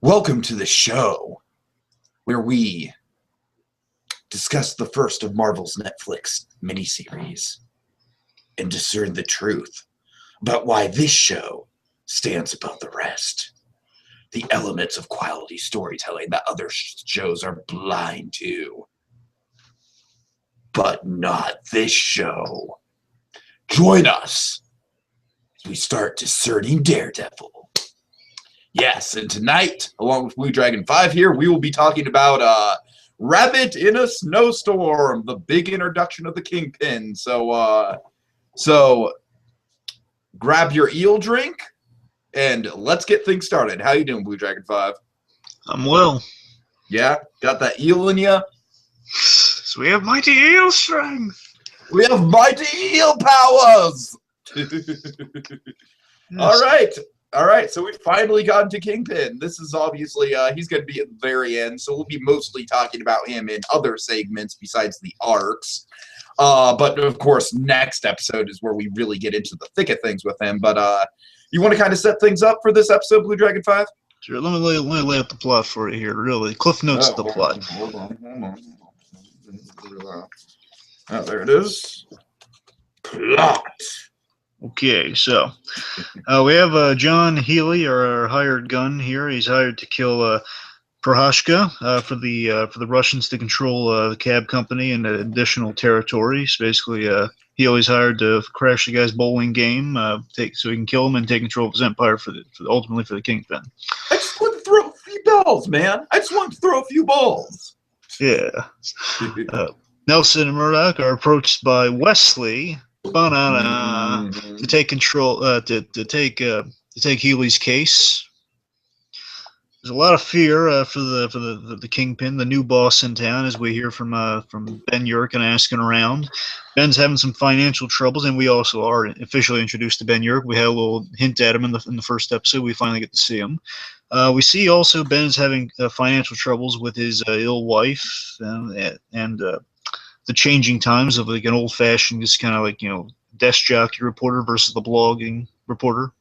Welcome to the show where we discuss the first of Marvel's Netflix miniseries and discern the truth about why this show stands above the rest. The elements of quality storytelling that other shows are blind to. But not this show. Join us as we start Discerning Daredevil. Yes, and tonight, along with Blue Dragon 5 here, we will be talking about Rabbit in a Snowstorm, the big introduction of the Kingpin. So grab your eel drink, and let's get things started. How you doing, Blue Dragon 5? I'm well. Yeah? Got that eel in ya? So we have mighty eel strength. We have mighty eel powers! Yes. All right, so we've finally gotten to Kingpin. This is obviously, he's going to be at the very end, so we'll be mostly talking about him in other segments besides the arcs. But, of course, next episode is where we really get into the thick of things with him. But you want to kind of set things up for this episode, Blue Dragon 5? Sure, let me lay out the plot for you here, really. Cliff notes the plot. Hold on. Oh, there it is. Plot. Okay, so we have John Healy, our hired gun here. He's hired to kill Prohashka for the Russians to control the cab company and additional territories. Basically, Healy's hired to crash the guy's bowling game, so he can kill him and take control of his empire ultimately for the Kingpin. I just want to throw a few balls, man. I just want to throw a few balls. Yeah. Nelson and Murdoch are approached by Wesley to take control, to take Healy's case. There's a lot of fear for the Kingpin, the new boss in town, as we hear from Ben Urich and asking around. Ben's having some financial troubles, and we also are officially introduced to Ben Urich. We had a little hint at him in the first episode. We finally get to see him. We see also Ben's having financial troubles with his ill wife and the changing times of like an old-fashioned, just kind of like, desk jockey reporter versus the blogging reporter.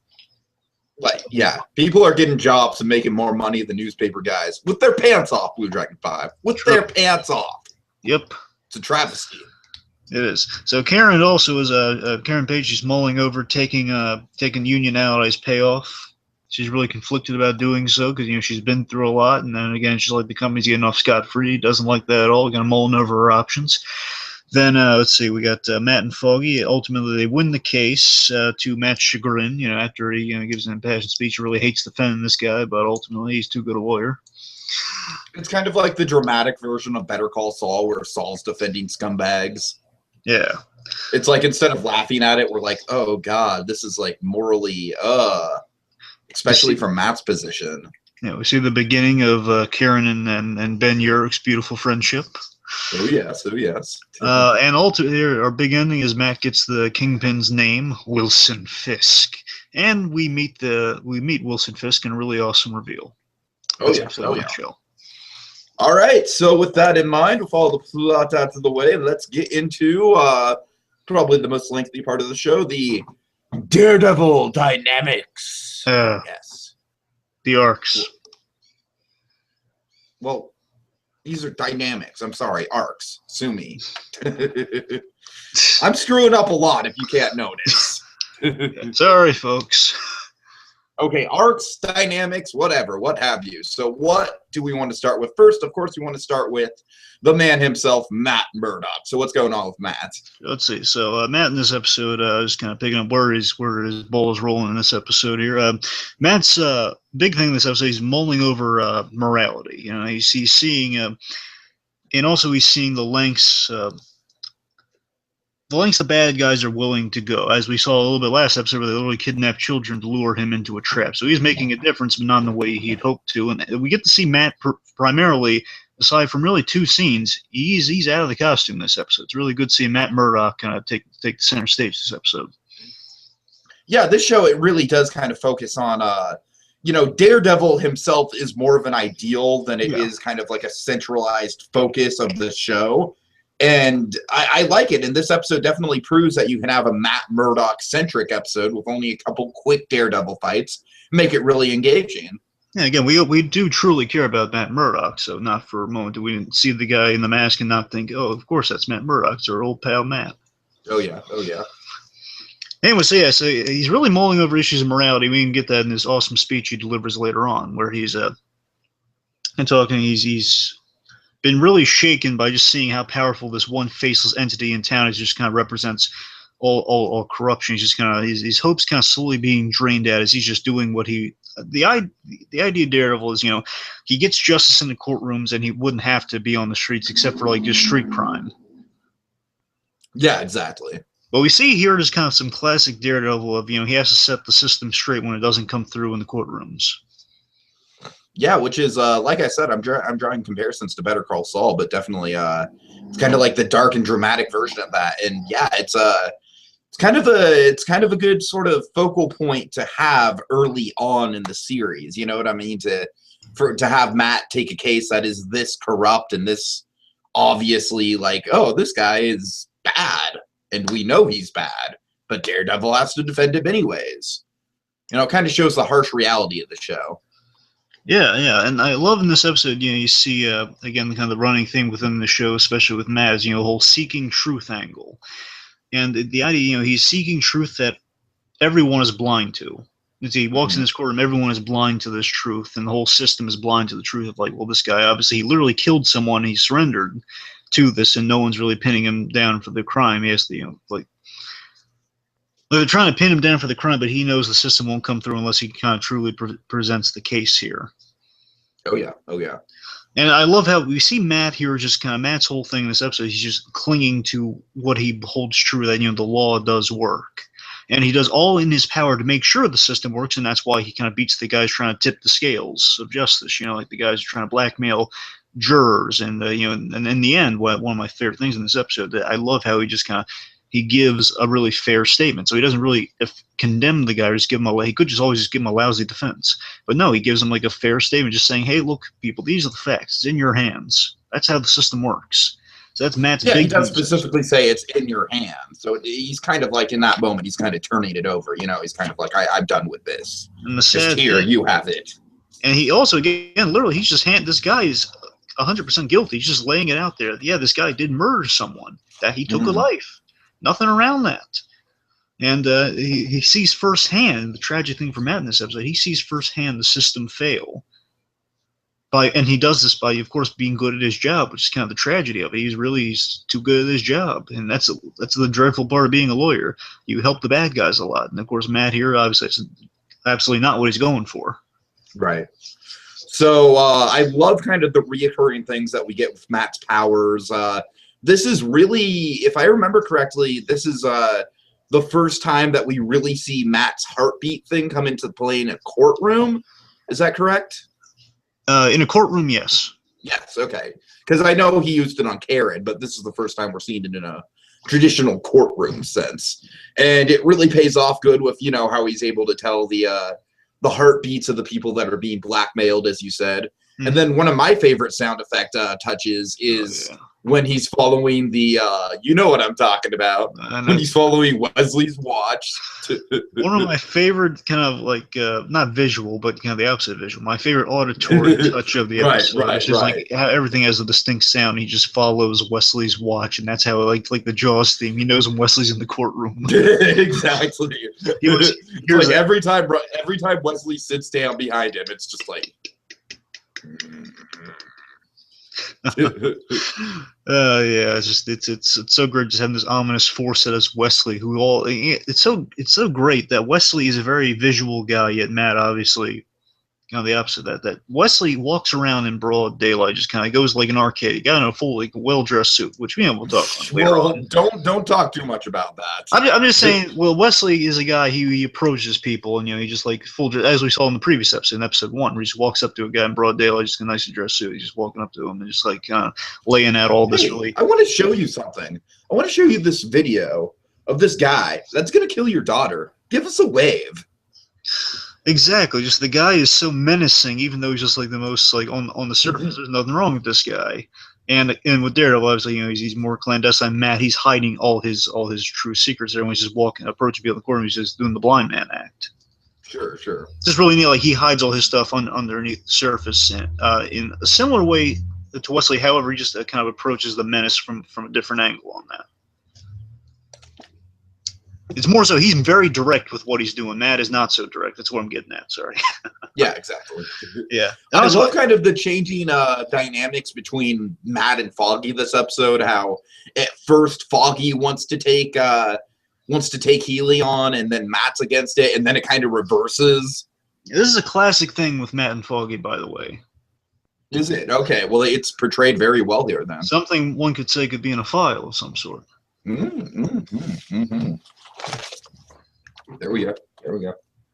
Like, yeah, people are getting jobs and making more money than newspaper guys with their pants off, Blue Dragon 5. With their pants off. Yep. It's a travesty. It is. So Karen also is Karen Page is mulling over taking Union Allies payoff. She's really conflicted about doing so because she's been through a lot, and then again she's like the company's getting off scot-free. Doesn't like that at all. Going to mulling over her options. Then let's see, we got Matt and Foggy. Ultimately, they win the case to Matt's chagrin. After he gives an impassioned speech, he really hates defending this guy, but ultimately he's too good a lawyer. It's kind of like the dramatic version of Better Call Saul, where Saul's defending scumbags. Yeah. It's like instead of laughing at it, we're like, oh God, this is like morally, especially from Matt's position. Yeah, we see the beginning of Karen and Ben Urich's beautiful friendship. Oh yes, oh yes. And ultimately, our big ending is Matt gets the Kingpin's name, Wilson Fisk, and we meet Wilson Fisk in a really awesome reveal. Oh yeah. Show. All right, so with that in mind, with all the plot out of the way, let's get into probably the most lengthy part of the show, the Daredevil dynamics. Yes. The arcs. Well, these are dynamics. I'm sorry, arcs. Sue me. I'm screwing up a lot if you can't notice. Sorry, folks. Okay, arcs, dynamics, whatever, what have you. So what do we want to start with? First, of course, we want to start with the man himself, Matt Murdock. So what's going on with Matt? Let's see. So Matt in this episode is kind of picking up where his ball is rolling in this episode here. Matt's big thing in this episode, he's mulling over morality. He's seeing, and also he's seeing the lengths the bad guys are willing to go. As we saw a little bit last episode, where they literally kidnap children to lure him into a trap. So he's making a difference, but not in the way he'd hoped to. And we get to see Matt primarily, aside from really two scenes, he's out of the costume this episode. It's really good seeing Matt Murdock kind of take the center stage this episode. Yeah, this show, it really does kind of focus on, Daredevil himself is more of an ideal than it is kind of like a centralized focus of the show. And I like it. And this episode definitely proves that you can have a Matt Murdock-centric episode with only a couple quick Daredevil fights, make it really engaging. Yeah, again, we do truly care about Matt Murdock, so not for a moment do we didn't see the guy in the mask and not think, oh, of course that's Matt Murdock, it's our old pal Matt. Oh yeah, oh yeah. Anyway, so he's really mulling over issues of morality. We can get that in this awesome speech he delivers later on, where he's and talking. He's been really shaken by just seeing how powerful this one faceless entity in town is. Just kind of represents all corruption. He's just kind of his hopes kind of slowly being drained out as he's just doing what he. The idea of Daredevil is, he gets justice in the courtrooms and he wouldn't have to be on the streets except for like just street crime. Yeah, exactly. But we see here is kind of some classic Daredevil of, he has to set the system straight when it doesn't come through in the courtrooms. Yeah, which is like I said, I'm drawing comparisons to Better Call Saul, but definitely it's kind of like the dark and dramatic version of that. And yeah, it's kind of a good sort of focal point to have early on in the series. You know what I mean? To have Matt take a case that is this corrupt and this obviously like, oh, this guy is bad, and we know he's bad, but Daredevil has to defend him anyways. It kind of shows the harsh reality of the show. Yeah, and I love in this episode, you see, again, the kind of the running thing within the show, especially with Matt, is, the whole seeking truth angle. And the idea, he's seeking truth that everyone is blind to. As he walks in this courtroom, everyone is blind to this truth, and the whole system is blind to the truth of, like, well, this guy, obviously, he literally killed someone, he surrendered to this, and no one's really pinning him down for the crime. He has to, they're trying to pin him down for the crime, but he knows the system won't come through unless he kind of truly presents the case here. Oh, yeah. Oh, yeah. And I love how we see Matt here, just kind of Matt's whole thing in this episode. He's just clinging to what he holds true, that, the law does work. And he does all in his power to make sure the system works, and that's why he kind of beats the guys trying to tip the scales of justice, like the guys trying to blackmail jurors. And, and in the end, one of my favorite things in this episode, that I love how he just kind of, he gives a really fair statement. So he doesn't really condemn the guy or just give him he could just always just give him a lousy defense. But no, he gives him like a fair statement, just saying, hey, look, people, these are the facts. It's in your hands. That's how the system works. So that's Matt's big. Yeah, he does specifically say it's in your hands. So he's kind of like, in that moment, he's kind of turning it over. He's kind of like, I'm done with this. And the just here, you have it. And he also, again, literally, he's just this guy is 100% guilty. He's just laying it out there. Yeah, this guy did murder someone, that he took a life. Nothing around that. And he sees firsthand, the tragic thing for Matt in this episode, he sees firsthand the system fail. And he does this by, of course, being good at his job, which is kind of the tragedy of it. He's too good at his job. And that's the dreadful part of being a lawyer. You help the bad guys a lot. And, of course, Matt here, obviously, it's absolutely not what he's going for. Right. So I love kind of the reoccurring things that we get with Matt's powers. This is really, if I remember correctly, this is the first time that we really see Matt's heartbeat thing come into play in a courtroom. Is that correct? In a courtroom, yes. Yes, okay. Because I know he used it on Karen, but this is the first time we're seeing it in a traditional courtroom sense. And it really pays off good with, how he's able to tell the heartbeats of the people that are being blackmailed, as you said. Mm-hmm. And then one of my favorite sound effect touches is... Oh, yeah. When he's following the, you know what I'm talking about, when he's following Wesley's watch. One of my favorite kind of like, not visual, but kind of the opposite of visual, my favorite auditory touch of the episode. It's just like how everything has a distinct sound. He just follows Wesley's watch, and that's how, like the Jaws theme, he knows when Wesley's in the courtroom. Exactly. Like every time Wesley sits down behind him, it's just like... Yeah, it's so great just having this ominous force that is Wesley, it's so great that Wesley is a very visual guy, yet Matt obviously the opposite of that Wesley walks around in broad daylight, just kind of goes like an arcade. He got in a full, like, well-dressed suit, which we'll talk about later on. Don't talk too much about that. I'm just saying, well, Wesley is a guy, he approaches people, and he just like full, as we saw in the previous episode, in episode 1, where he just walks up to a guy in broad daylight, just in a nicely dressed suit. He's just walking up to him and just like kind of laying out all this. Really, I want to show you something. I want to show you this video of this guy that's gonna kill your daughter. Give us a wave. Exactly. Just the guy is so menacing, even though he's just like the most, like, on the surface. There's nothing wrong with this guy. And with Daredevil, obviously, he's more clandestine. Matt, he's hiding all his true secrets there. When he's just approaching people in the courtroom, he's just doing the blind man act. Sure, sure. Just really neat. Like he hides all his stuff underneath the surface, and, in a similar way to Wesley. However, he just kind of approaches the menace from a different angle on that. It's more so he's very direct with what he's doing. Matt is not so direct. That's what I'm getting at. Sorry. Yeah, exactly. Yeah. I love kind of the changing dynamics between Matt and Foggy this episode. How at first Foggy wants to take Healy on, and then Matt's against it, and then it kind of reverses. This is a classic thing with Matt and Foggy, by the way. Is it? Okay. Well, it's portrayed very well here then. Something one could say could be in a file of some sort. There we go.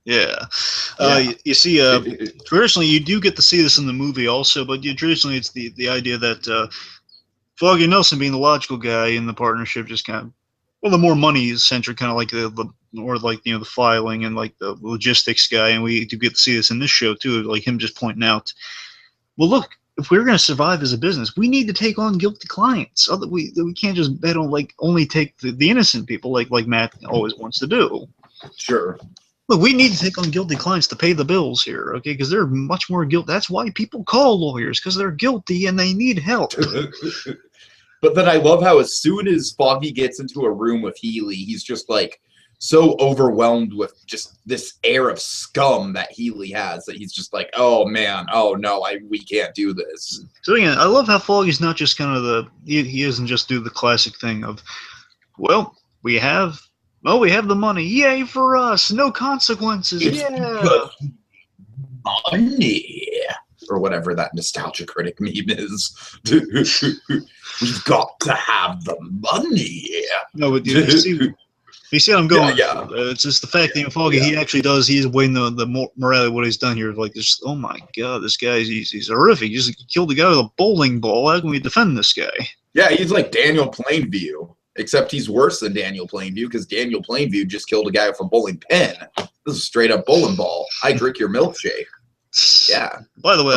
Yeah. You see, traditionally you do get to see this in the movie also, but traditionally it's the idea that Foggy and Nelson, being the logical guy in the partnership, just kind of, well, the more money-centric, kind of like the filing and like the logistics guy, and we do get to see this in this show too, like him just pointing out, well, look, if we're going to survive as a business, we need to take on guilty clients. We can't just bet on like only take the innocent people like Matt always wants to do. Sure. Look, we need to take on guilty clients to pay the bills here, okay? Because they're much more guilty. That's why people call lawyers, because they're guilty and they need help. But then I love how as soon as Foggy gets into a room with Healy, he's just like so overwhelmed with just this air of scum that Healy has that he's just like, oh man, oh no, we can't do this. So again, I love how Foggy's not just kind of he doesn't just do the classic thing of, well, we have the money, yay for us, no consequences, yeah. Money. Or whatever that nostalgia critic meme is. We've got to have the money. No, but you see what I'm going. Yeah. It's just the fact that Foggy, he actually does. He's weighing the morality of what he's done here. Like this, oh my god, this guy, he's horrific. He just killed a guy with a bowling ball. How can we defend this guy? Yeah, he's like Daniel Plainview, except he's worse than Daniel Plainview because Daniel Plainview just killed a guy with a bowling pin. This is straight up bowling ball. I drink your milkshake. Yeah. By the way,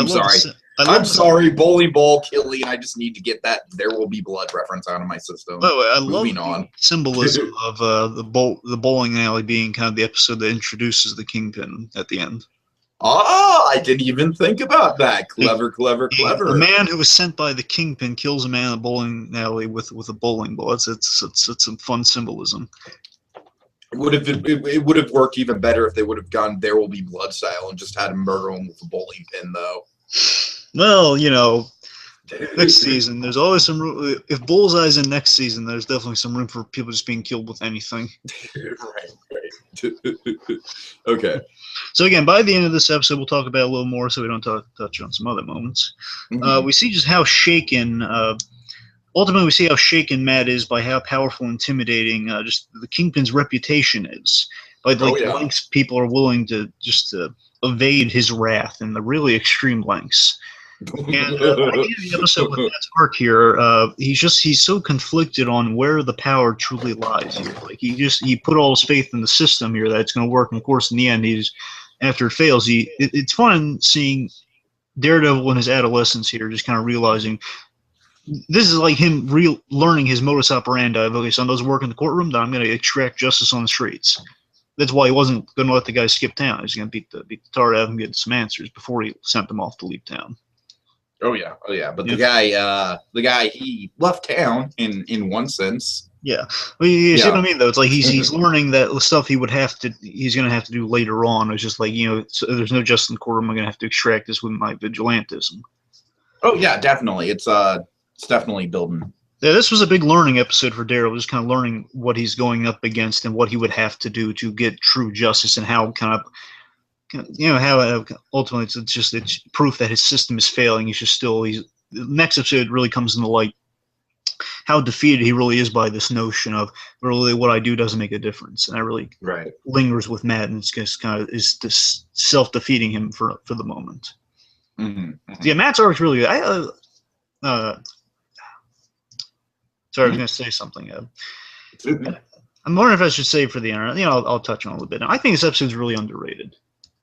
I'm sorry, bowling ball killing. I just need to get that "There Will Be Blood" reference out of my system. By the way, I Moving love on. the symbolism of the bowling alley being kind of the episode that introduces the Kingpin at the end. I didn't even think about that. Clever. The man who was sent by the Kingpin kills a man in a bowling alley with a bowling ball. It's some fun symbolism. It would have worked even better if they would have gone "There Will Be Blood" style and just had him murder him with a bowling pin, though. Well, next season there's always some room. If Bullseye's in next season, there's definitely some room for people just being killed with anything. Right. Okay. So again, by the end of this episode, we'll talk about it a little more, so we don't touch on some other moments. Mm-hmm. We see just how shaken. Ultimately, we see how shaken Matt is by how powerful and intimidating just the Kingpin's reputation is. By the lengths people are willing to just evade his wrath in the really extreme lengths. And by the end of the episode with Matt's arc here, he's so conflicted on where the power truly lies here. Like he put all his faith in the system here that it's going to work, and of course, in the end, after it fails, it's fun seeing Daredevil in his adolescence here, just kind of realizing. This is like him learning his modus operandi of, okay, son doesn't work in the courtroom, then I'm going to extract justice on the streets. That's why he wasn't going to let the guy skip town. He was going to beat the tar out of him, get some answers before he sent him off to leave town. Oh yeah. But the guy, he left town in one sense. Yeah. Well, you see what I mean, though? It's like he's learning that the stuff he's going to have to do later on. It's just like, there's no justice in the courtroom. I'm going to have to extract this with my vigilantism. Oh yeah, definitely. It's definitely building. Yeah, this was a big learning episode for Daryl, just kind of learning what he's going up against and what he would have to do to get true justice, and how how ultimately it's proof that his system is failing. The next episode really comes into light how defeated he really is by this notion of really what I do doesn't make a difference, and that really lingers with Matt, and it's just kind of is this self-defeating him for the moment. Mm-hmm. Yeah, Matt's arc is really good. Sorry, I was going to say something. I'm wondering if I should say for the internet. I'll touch on it a little bit. I think this episode's really underrated.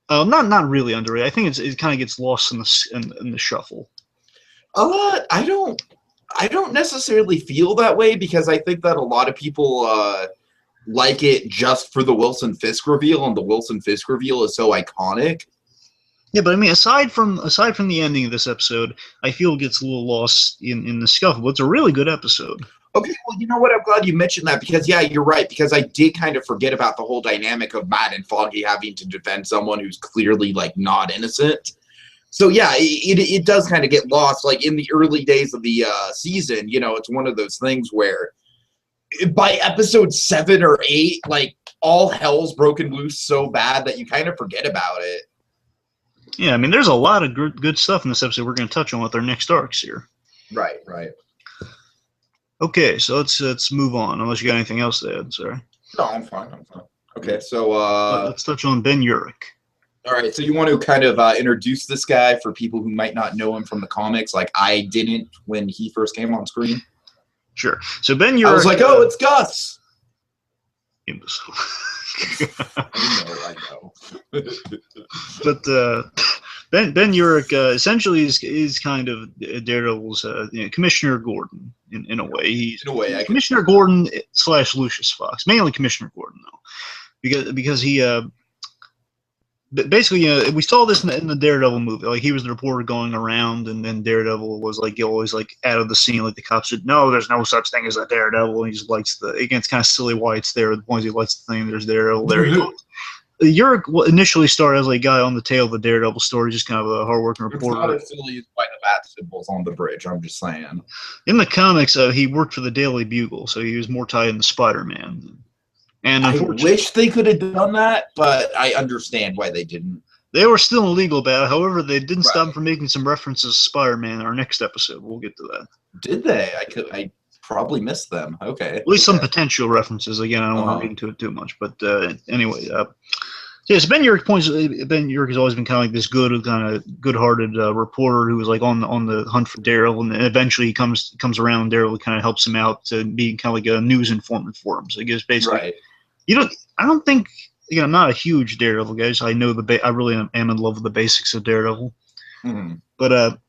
Not really underrated. I think it kind of gets lost in the shuffle. I don't necessarily feel that way, because I think that a lot of people like it just for the Wilson Fisk reveal, and the Wilson Fisk reveal is so iconic. Yeah, but I mean, aside from the ending of this episode, I feel it gets a little lost in the scuffle. But it's a really good episode. Okay, well, you know what? I'm glad you mentioned that, because, yeah, you're right, because I did kind of forget about the whole dynamic of Matt and Foggy having to defend someone who's clearly, like, not innocent. So, yeah, it does kind of get lost. Like, in the early days of the season, you know, it's one of those things where by episode 7 or 8, like, all hell's broken loose so bad that you kind of forget about it. Yeah, I mean, there's a lot of good stuff in this episode we're going to touch on with our next arcs here. Right, right. Okay, so let's move on, unless you got anything else to add, sorry. No, I'm fine. Okay, so... let's touch on Ben Urich. All right, so you want to kind of introduce this guy for people who might not know him from the comics, like I didn't when he first came on screen? Sure. So Ben Urich... I was like, oh, it's Gus! Imbecile. I know. But Ben Urich essentially is kind of Daredevil's Commissioner Gordon in a way. He's Commissioner Gordon / Lucius Fox, mainly Commissioner Gordon though, because he basically we saw this in the Daredevil movie. Like he was the reporter going around, and then Daredevil was like always like out of the scene. Like the cops said, no, there's no such thing as a Daredevil. And he just lights it's kind of silly why it's there. The point is he lights the thing. There's Daredevil. There he goes. Urich initially started as a guy on the tail of the Daredevil story, just kind of a hard-working reporter. It's not as silly as by the bat symbols on the bridge, I'm just saying. In the comics, he worked for the Daily Bugle, so he was more tied into Spider-Man. And I wish they could have done that, but I understand why they didn't. They were still illegal about it. However, they didn't stop from making some references to Spider-Man in our next episode. We'll get to that. Did they? I probably missed them. Okay. At least some potential references. Again, I don't want to get into it too much. But anyway, yes, Ben Urich has always been kind of like this good-hearted reporter who was like on the hunt for Daredevil, and then eventually he comes around, and Daredevil kind of helps him out to be kind of like a news informant for him. So I guess basically, I don't think, again, I'm not a huge Daredevil guy. So I know I really am in love with the basics of Daredevil. Mm-hmm. But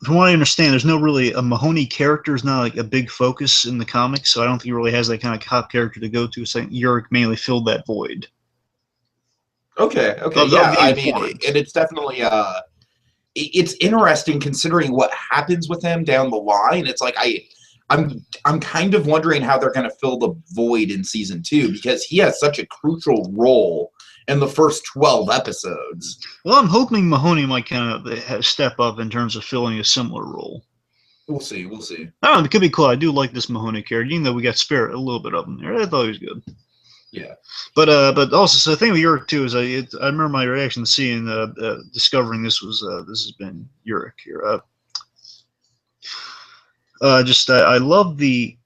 from what I understand, there's no really a Mahoney character is not like a big focus in the comics, so I don't think he really has that kind of cop character to go to. So Urich mainly filled that void. Okay, yeah, I mean, and it's definitely it's interesting considering what happens with him down the line. It's like I'm kind of wondering how they're going to fill the void in season 2, because he has such a crucial role in the first 12 episodes. Well, I'm hoping Mahoney might kind of step up in terms of filling a similar role. We'll see. I don't know, it could be cool. I do like this Mahoney character, even though we got Spirit a little bit of him there. I thought he was good. Yeah, but also, so the thing with Urich too is I remember my reaction to seeing discovering this has been Urich here. I love the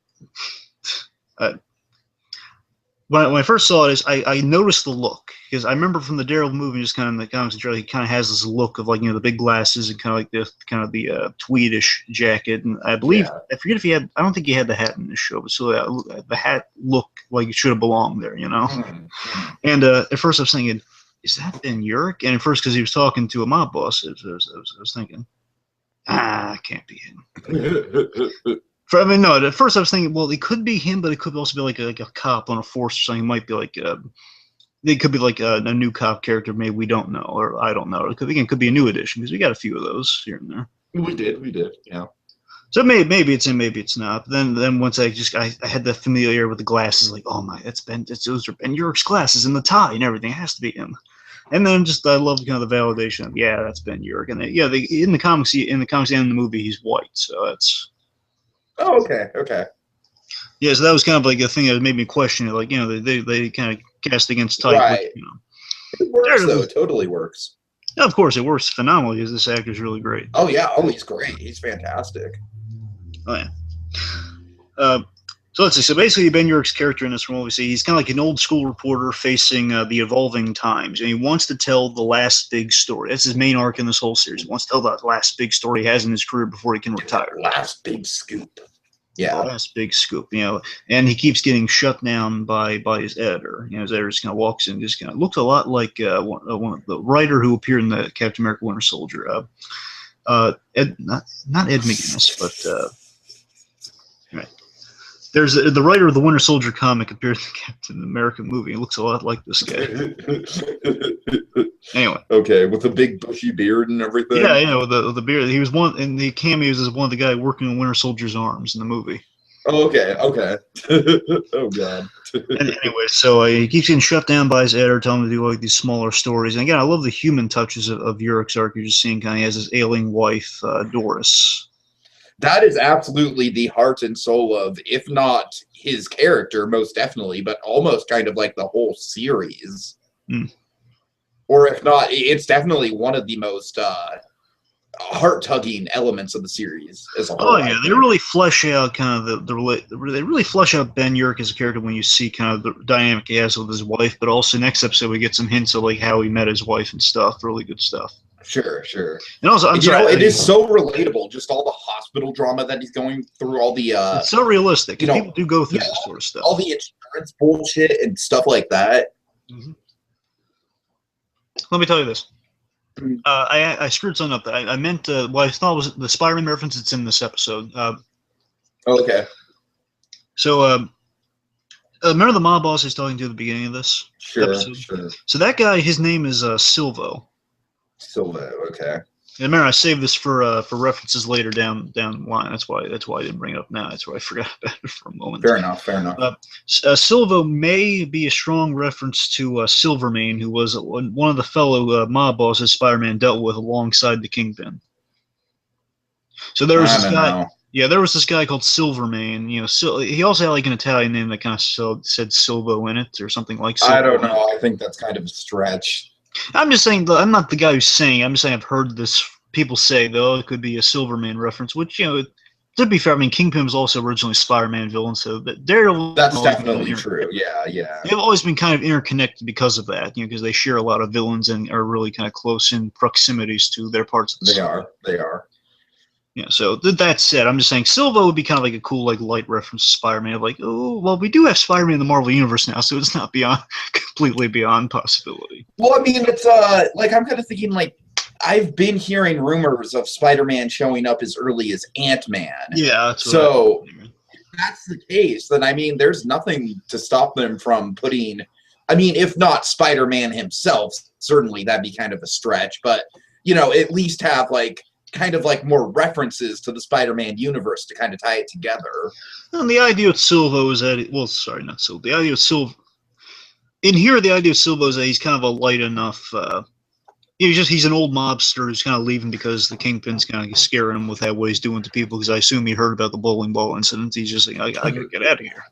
when I first saw it, I noticed the look, because I remember from the Daredevil movie, just kind of in the comics, he kind of has this look of like the big glasses and kind of like the tweedish jacket, and I believe I forget if I don't think he had the hat in this show, but so the hat looked like it should have belonged there, Mm-hmm. And at first I was thinking, is that Ben Urich? And at first, because he was talking to a mob boss, I was thinking, it can't be him. I mean, no. At first, I was thinking, well, it could be him, but it could also be like a cop on a force or something. It might be like it could be like a new cop character. Maybe we don't know, or I don't know. It could be a new edition, because we got a few of those here and there. We did, yeah. So maybe it's him, maybe it's not. But then once I had the familiar with the glasses, like, oh my, those are Ben Urich's glasses and the tie and everything. It has to be him. And then I love kind of the validation of, yeah, that's Ben Urich. And in the comics and in the movie, he's white, so that's. Oh, okay. Yeah, so that was kind of like a thing that made me question it. Like, they kind of cast against type. Right. It works, though. It totally works. Yeah, of course, it works phenomenally, because this actor's really great. Oh, yeah. Oh, he's great. He's fantastic. Oh, yeah. So let's see. So basically, Ben Urich's character in this, from what we see, he's kind of like an old school reporter facing the evolving times, and he wants to tell the last big story. That's his main arc in this whole series. He wants to tell that last big story he has in his career before he can retire. Last big scoop. Yeah. Last big scoop. And he keeps getting shut down by his editor. His editor just kind of walks in, just kind of looks a lot like one of the writer who appeared in the Captain America: Winter Soldier. Not Ed McGuinness, but right. There's the writer of the Winter Soldier comic appeared in the Captain America movie. He looks a lot like this guy. Anyway. Okay, with the big bushy beard and everything. Yeah, with the beard. He was one in the cameos as one of the guy working on Winter Soldier's arms in the movie. Oh, okay. Oh god. Anyway, so he keeps getting shut down by his editor, telling him to do like these smaller stories. And again, I love the human touches of Urich's arc. You're just seeing kind of he has his ailing wife, Doris. That is absolutely the heart and soul of, if not his character, most definitely, but almost kind of like the whole series. Mm. Or if not, it's definitely one of the most heart-tugging elements of the series as a whole. Oh yeah, they really flesh out kind of they really flesh out Ben Urich as a character when you see kind of the dynamic he has with his wife, but also next episode we get some hints of like how he met his wife and stuff. Really good stuff. Sure. And also, it is so relatable. Just all the hospital drama that he's going through, all the it's so realistic. People do go through this sort of stuff. All the insurance bullshit and stuff like that. Mm-hmm. Let me tell you this. I screwed something up. I meant what I thought was the Spider-Man reference that's in this episode. Okay. So, remember the mob boss I was talking to at the beginning of this episode? Sure. So that guy, his name is Silvo. Okay. And remember, I saved this for references later down the line. That's why I didn't bring it up now. That's why I forgot about it for a moment. Fair enough. Silvo may be a strong reference to Silvermane, who was one of the fellow mob bosses Spider-Man dealt with alongside the Kingpin. So there was this guy. Yeah, there was this guy called Silvermane. He also had like an Italian name that kind of said Silvo in it or something like. Silvo. I don't know. I think that's kind of a stretch. I'm just saying, I'm not the guy who's saying. I'm just saying I've heard this. People say, though, it could be a Silverman reference, which, to be fair, I mean, Kingpin was also originally a Spider-Man villain, so Daredevil. That's definitely true. Yeah. They've always been kind of interconnected because of that, because they share a lot of villains and are really kind of close in proximities to their parts of the story. They are. Yeah, so that said, I'm just saying Silvo would be kind of like a cool, like, light reference to Spider-Man. Like, oh, well, we do have Spider-Man in the Marvel Universe now, so it's not completely beyond possibility. Well, I mean, it's, like, I'm kind of thinking, like, I've been hearing rumors of Spider-Man showing up as early as Ant-Man. Yeah, that's so if that's the case, then, I mean, there's nothing to stop them from putting, I mean, if not Spider-Man himself, certainly that'd be kind of a stretch, but, at least have, like, kind of like more references to the Spider-Man universe to kind of tie it together. And the idea with Silvo is that, not Silvo. The idea with Silvo, in here, the idea of Silvo is that he's kind of a light enough, he's an old mobster who's kind of leaving because the Kingpin's kind of scaring him with what he's doing to people, because I assume he heard about the bowling ball incident. He's just like, I gotta get out of here.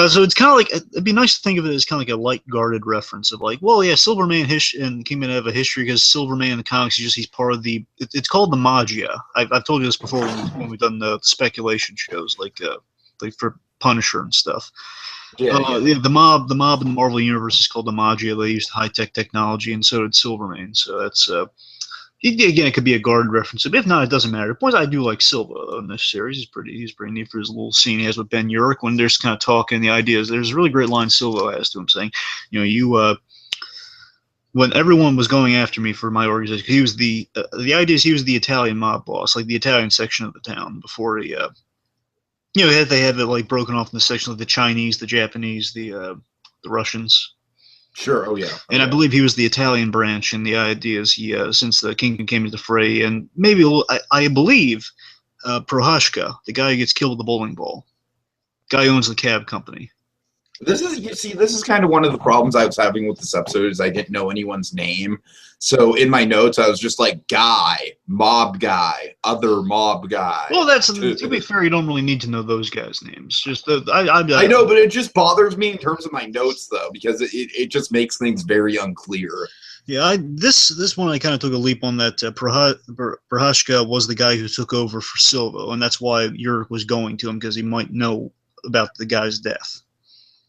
So it's kind of like, it'd be nice to think of it as kind of like a light-guarded reference of like, well, yeah, Silverman and Kingpin have a history because Silverman in the comics he's part of it's called the Magia. I've told you this before when we've done the speculation shows, like for Punisher and stuff. The mob in the Marvel Universe is called the Magia. They used high-tech technology, and so did Silverman. So that's again, it could be a guard reference. But if not, it doesn't matter. The point I do like Silva in this series. He's pretty neat for his little scene he has with Ben Urich when they're just kind of talking. The ideas. There's a really great line Silva has to him saying, when everyone was going after me for my organization, he was the idea is he was the Italian mob boss, like the Italian section of the town before he. They had it like broken off in the section of the Chinese, the Japanese, the Russians. Sure. Oh yeah. And I believe he was the Italian branch, and the idea is he, since the Kingpin came into the fray, and maybe I believe Prohashka, the guy who gets killed with the bowling ball, guy who owns the cab company. This is kind of one of the problems I was having with this episode is I didn't know anyone's name. So in my notes, I was just like, guy, mob guy, other mob guy. Well, to be fair, you don't really need to know those guys' names. Just I know, but it just bothers me in terms of my notes, though, because it just makes things very unclear. Yeah, this one I kind of took a leap on that. Prohashka was the guy who took over for Silvo, and that's why Urich was going to him, because he might know about the guy's death.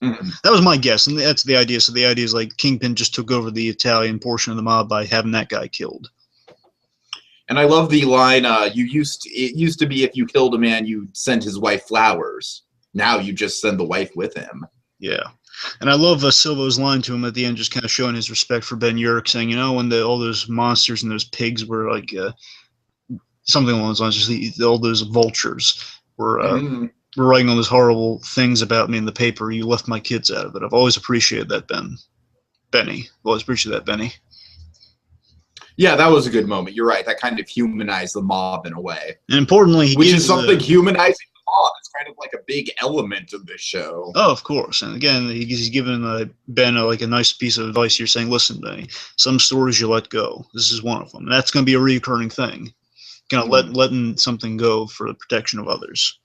Mm-hmm. That was my guess, and that's the idea. So the idea is like Kingpin just took over the Italian portion of the mob by having that guy killed. And I love the line, it used to be if you killed a man, you sent his wife flowers. Now you just send the wife with him. Yeah. And I love Silvo's line to him at the end, just kind of showing his respect for Ben Urich, saying, when all those monsters and those pigs were like something along those lines, just all those vultures were were writing all those horrible things about me in the paper. You left my kids out of it. I've always appreciated that, Benny. Always appreciated that, Benny. Yeah, that was a good moment. You're right. That kind of humanized the mob in a way. And importantly, which is something humanizing the mob. It's kind of like a big element of this show. Oh, of course. And again, he's given Ben like a nice piece of advice here, saying, "Listen, Benny, some stories you let go. This is one of them. And that's going to be a recurring thing. Kind of letting something go for the protection of others."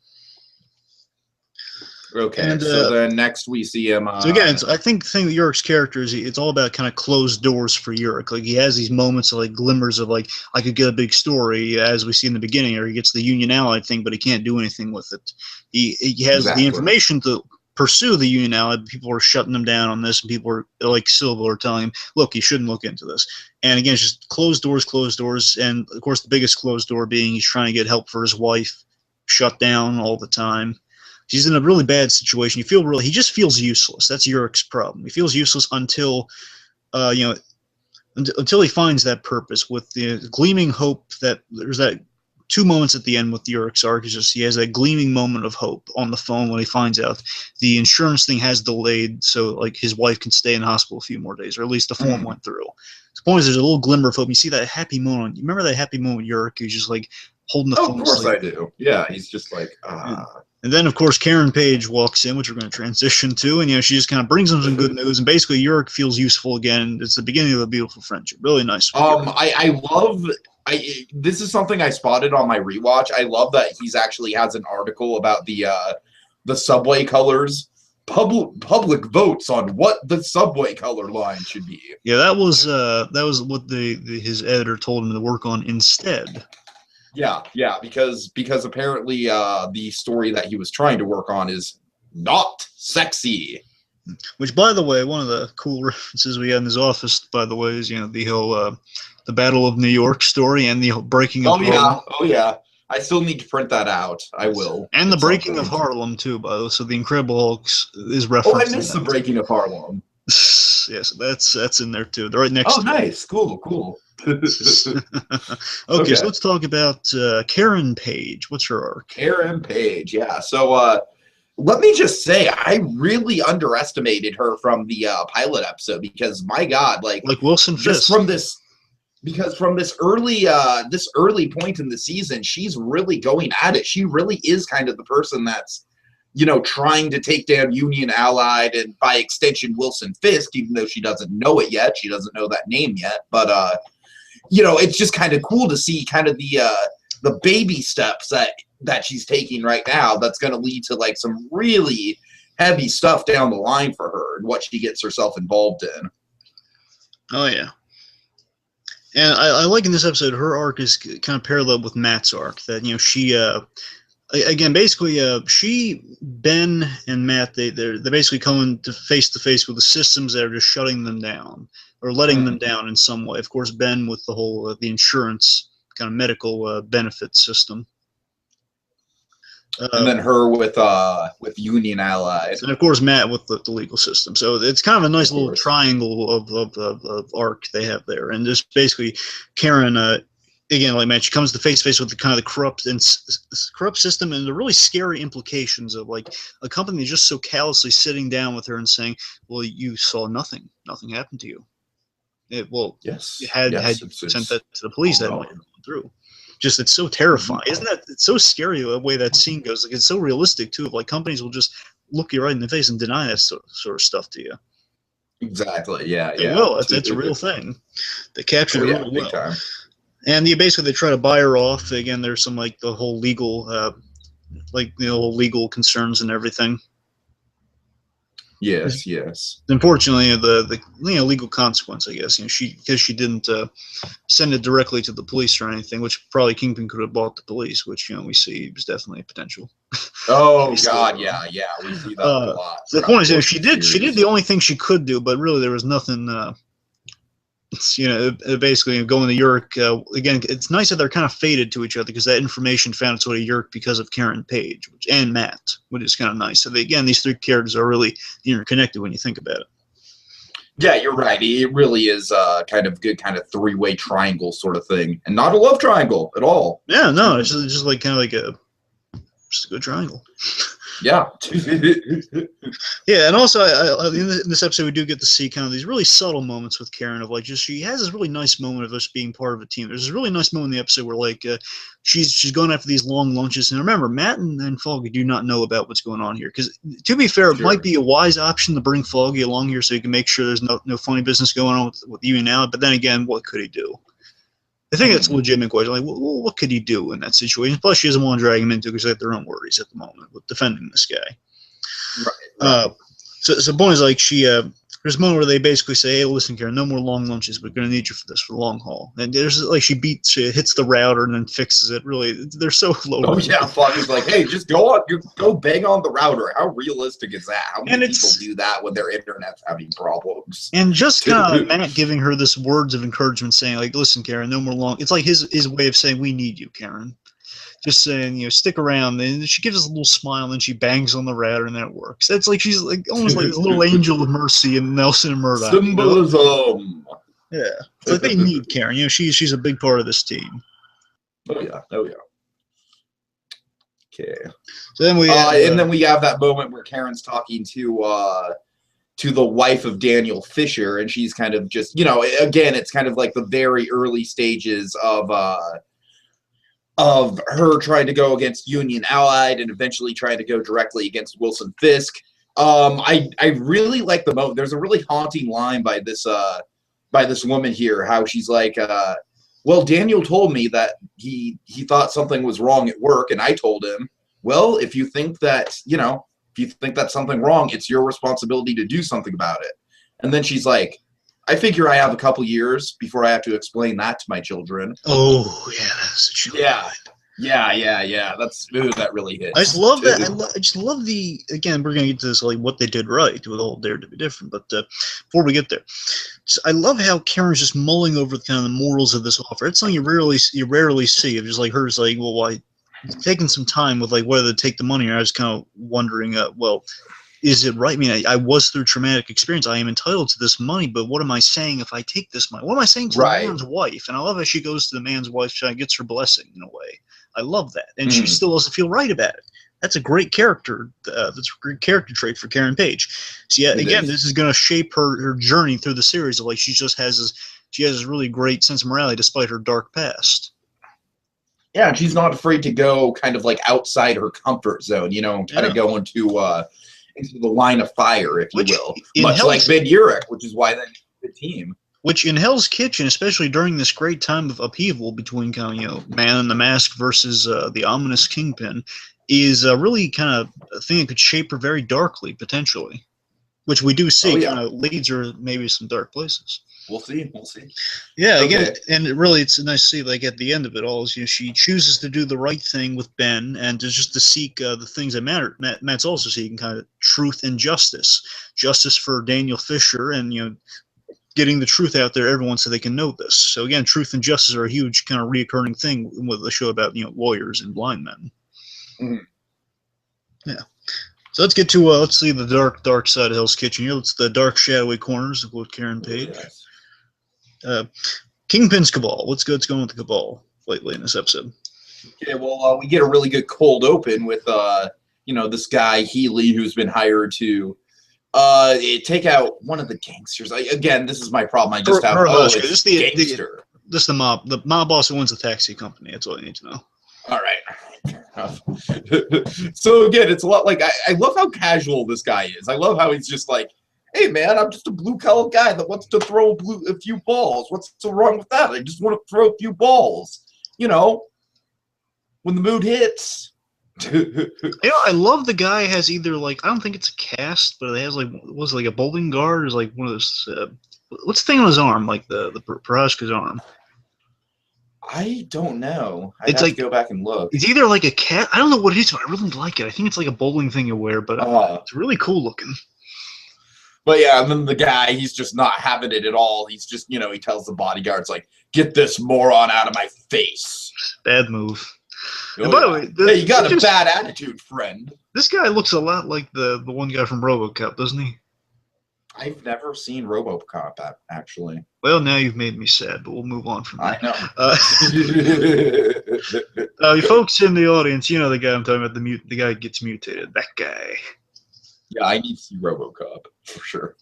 Okay, and, so then next we see him. So again, I think the thing with Yurik's character is it's all about kind of closed doors for Yurik. Like he has these moments of like glimmers of like I could get a big story, as we see in the beginning, or he gets the Union Allied thing, but he can't do anything with it. He has the information to pursue the Union Allied. People are shutting him down on this, and people are like Silva are telling him, "Look, you shouldn't look into this." And again, it's just closed doors, and of course the biggest closed door being he's trying to get help for his wife, shut down all the time. She's in a really bad situation. He just feels useless. That's Yurik's problem. He feels useless until, until he finds that purpose with the gleaming hope that there's that 2 moments at the end with Yurik's arc. Is just he has that gleaming moment of hope on the phone when he finds out the insurance thing has delayed, so like his wife can stay in the hospital a few more days, or at least the form went through. The point is, there's a little glimmer of hope. You see that happy moment. You remember that happy moment with Yurik? He's just like holding the phone. Of course I do. Yeah, he's just like. And then, of course, Karen Page walks in, which we're going to transition to, and she just kind of brings him some good news, and basically Yurik feels useful again. It's the beginning of a beautiful friendship. Really nice. I love. This is something I spotted on my rewatch. I love that he's actually has an article about the subway colors. Public votes on what the subway color line should be. Yeah, that was what his editor told him to work on instead. Yeah, because apparently the story that he was trying to work on is not sexy. Which, by the way, one of the cool references we had in his office, by the way, is the whole the Battle of New York story and the breaking of Harlem. Oh yeah. I still need to print that out. I will. And the breaking of Harlem too, by the way. So the Incredible Hulk is referenced. Oh, I missed the breaking of Harlem. Yes, that's in there too. They're right next to it. Oh, nice. Cool. Okay, so let's talk about Karen Page. What's her arc? Karen Page, yeah. So let me just say, I really underestimated her from the pilot episode because, my God, like Wilson Fisk. From this early point in the season, she's really going at it. She really is kind of the person that's trying to take down Union Allied and by extension Wilson Fisk, even though she doesn't know it yet. She doesn't know that name yet, but it's just kind of cool to see kind of the baby steps that she's taking right now. That's going to lead to like some really heavy stuff down the line for her and what she gets herself involved in. Oh yeah. And I like in this episode, her arc is kind of parallel with Matt's arc. That she again basically Ben and Matt they're basically coming to face with the systems that are just shutting them down or letting them down in some way. Of course, Ben with the whole the insurance kind of medical benefit system. And then her with Union Allied, and of course Matt with the legal system. So it's kind of a nice little triangle of arc they have there. And just basically, Karen, again, like Matt, she comes to face with the kind of the corrupt system and the really scary implications of like a company just so callously sitting down with her and saying, "Well, you saw nothing happened to you." You had you sent that to the police, that might have gone through. Just it's so terrifying, isn't that? It's so scary the way that scene goes. Like it's so realistic too. Of like companies will just look you right in the face and deny that sort of stuff to you. Exactly. Yeah. They will. It's a real thing. They capture it really well. Time. And basically they try to buy her off. Again, there's some like the whole legal, legal concerns and everything. Yes. Unfortunately, the legal consequence, I guess, because she didn't send it directly to the police or anything, which probably Kingpin could have bought the police, which we see was definitely a potential. Oh God, yeah, we see that a lot. The point is, she did the only thing she could do, but really there was nothing. Basically going to Yurik again. It's nice that they're kind of faded to each other because that information found its way to Yurik because of Karen Page and Matt, which is kind of nice. So these three characters are really interconnected when you think about it. Yeah, you're right. It really is kind of good, kind of three-way triangle sort of thing, and not a love triangle at all. Yeah, no, it's just like kind of like just a good triangle. Yeah. Yeah, and also in this episode we do get to see kind of these really subtle moments with Karen of like just she has this really nice moment of us being part of a team. There's this really nice moment in the episode where like she's going after these long lunches, and remember Matt and Foggy do not know about what's going on here because to be fair, it might be a wise option to bring Foggy along here so you can make sure there's no funny business going on with you and Al. But then again, what could he do? I think it's a legitimate question. Like, well, what could he do in that situation? Plus, she doesn't want to drag him into because they have their own worries at the moment with defending this guy. Right. So the point is like there's a moment where they basically say, "Hey, listen, Karen, no more long lunches. We're going to need you for this for the long haul." And there's like she hits the router and then fixes it. Really, they're so low. Oh yeah, Foggy's like, "Hey, just go bang on the router." How realistic is that? How many people do that when their internet's having problems? And just kind of Matt giving her this words of encouragement, saying like, "Listen, Karen, no more long." It's like his way of saying, "We need you, Karen." Just saying, stick around. And she gives us a little smile, and then she bangs on the router, and then it works. It's like she's like almost like this little angel of mercy in Nelson and Murdoch. Symbolism. Yeah, it's like they need Karen. She's a big part of this team. Oh yeah. Okay. So then we and then we have that moment where Karen's talking to the wife of Daniel Fisher, and she's kind of just again, it's kind of like the very early stages of her trying to go against Union Allied and eventually trying to go directly against Wilson Fisk. I really like the moment. There's a really haunting line by this woman here, how she's like, well, Daniel told me that he thought something was wrong at work, and I told him, well, if you think that's something wrong, it's your responsibility to do something about it. And then she's like, I figure I have a couple years before I have to explain that to my children. Oh, yeah, that's a children. Yeah. That's smooth. That really hits. I just love that. I just love again, we're going to get to this, like, what they did right with the whole Dare to be different. But before we get there, I love how Karen's just mulling over kind of the morals of this offer. It's something you rarely see. It's just like her, like, well, why? Taking some time with, like, whether to take the money, or I was kind of wondering, well, is it right? I mean, I was through traumatic experience. I am entitled to this money, but what am I saying if I take this money? What am I saying to the man's wife? And I love how she goes to the man's wife, she gets her blessing in a way. I love that. And she still doesn't feel right about it. That's a great character. That's a great character trait for Karen Page. So yeah, again, this is going to shape her journey through the series of, like, she has this really great sense of morality despite her dark past. Yeah, and she's not afraid to go kind of like outside her comfort zone, kind of go into the line of fire, if you will. Much like Ben Urich, which is why they need the team. Which in Hell's Kitchen, especially during this great time of upheaval between Man in the Mask versus the ominous Kingpin, is really kind of a thing that could shape her very darkly, potentially. Which we do see kind of leads her maybe some dark places. We'll see. Yeah, again, and really, it's nice to see, like, at the end of it all, is she chooses to do the right thing with Ben, and to seek the things that matter. Matt's also seeking kind of truth and justice for Daniel Fisher, and getting the truth out there, everyone, so they can know this. So again, truth and justice are a huge kind of reoccurring thing with the show about lawyers and blind men. Yeah. So let's get to let's see the dark side of Hell's Kitchen. It's the dark, shadowy corners of what Karen Page. Kingpin's Cabal. What's going with the Cabal lately in this episode? Okay, well, we get a really good cold open with this guy Healy, who's been hired to take out one of the gangsters. Again, this is my problem. I just have this gangster. This is the mob. The mob boss who owns the taxi company. That's all I need to know. All right. So again, it's a lot like I love how casual this guy is. I love how he's just like, hey man, I'm just a blue-collar guy that wants to throw a few balls. What's so wrong with that? I just want to throw a few balls. When the mood hits. I love the guy has either, like, I don't think it's a cast, but it has like a bowling guard, or like one of those. What's the thing on his arm, like the Prohaska's arm? I don't know. I'd have to go back and look. It's either like a cat. I don't know what it is, but I really like it. I think it's like a bowling thing you wear, but it's really cool looking. But yeah, and then the guy, he's just not having it at all. He's just, he tells the bodyguards, like, get this moron out of my face. Bad move. And by the way, hey, you got a bad attitude, friend. This guy looks a lot like the one guy from RoboCop, doesn't he? I've never seen RoboCop actually. Well, now you've made me sad, but we'll move on from that. I know. You folks in the audience, you know the guy I'm talking about. The guy gets mutated. That guy. Yeah, I need to see RoboCop for sure.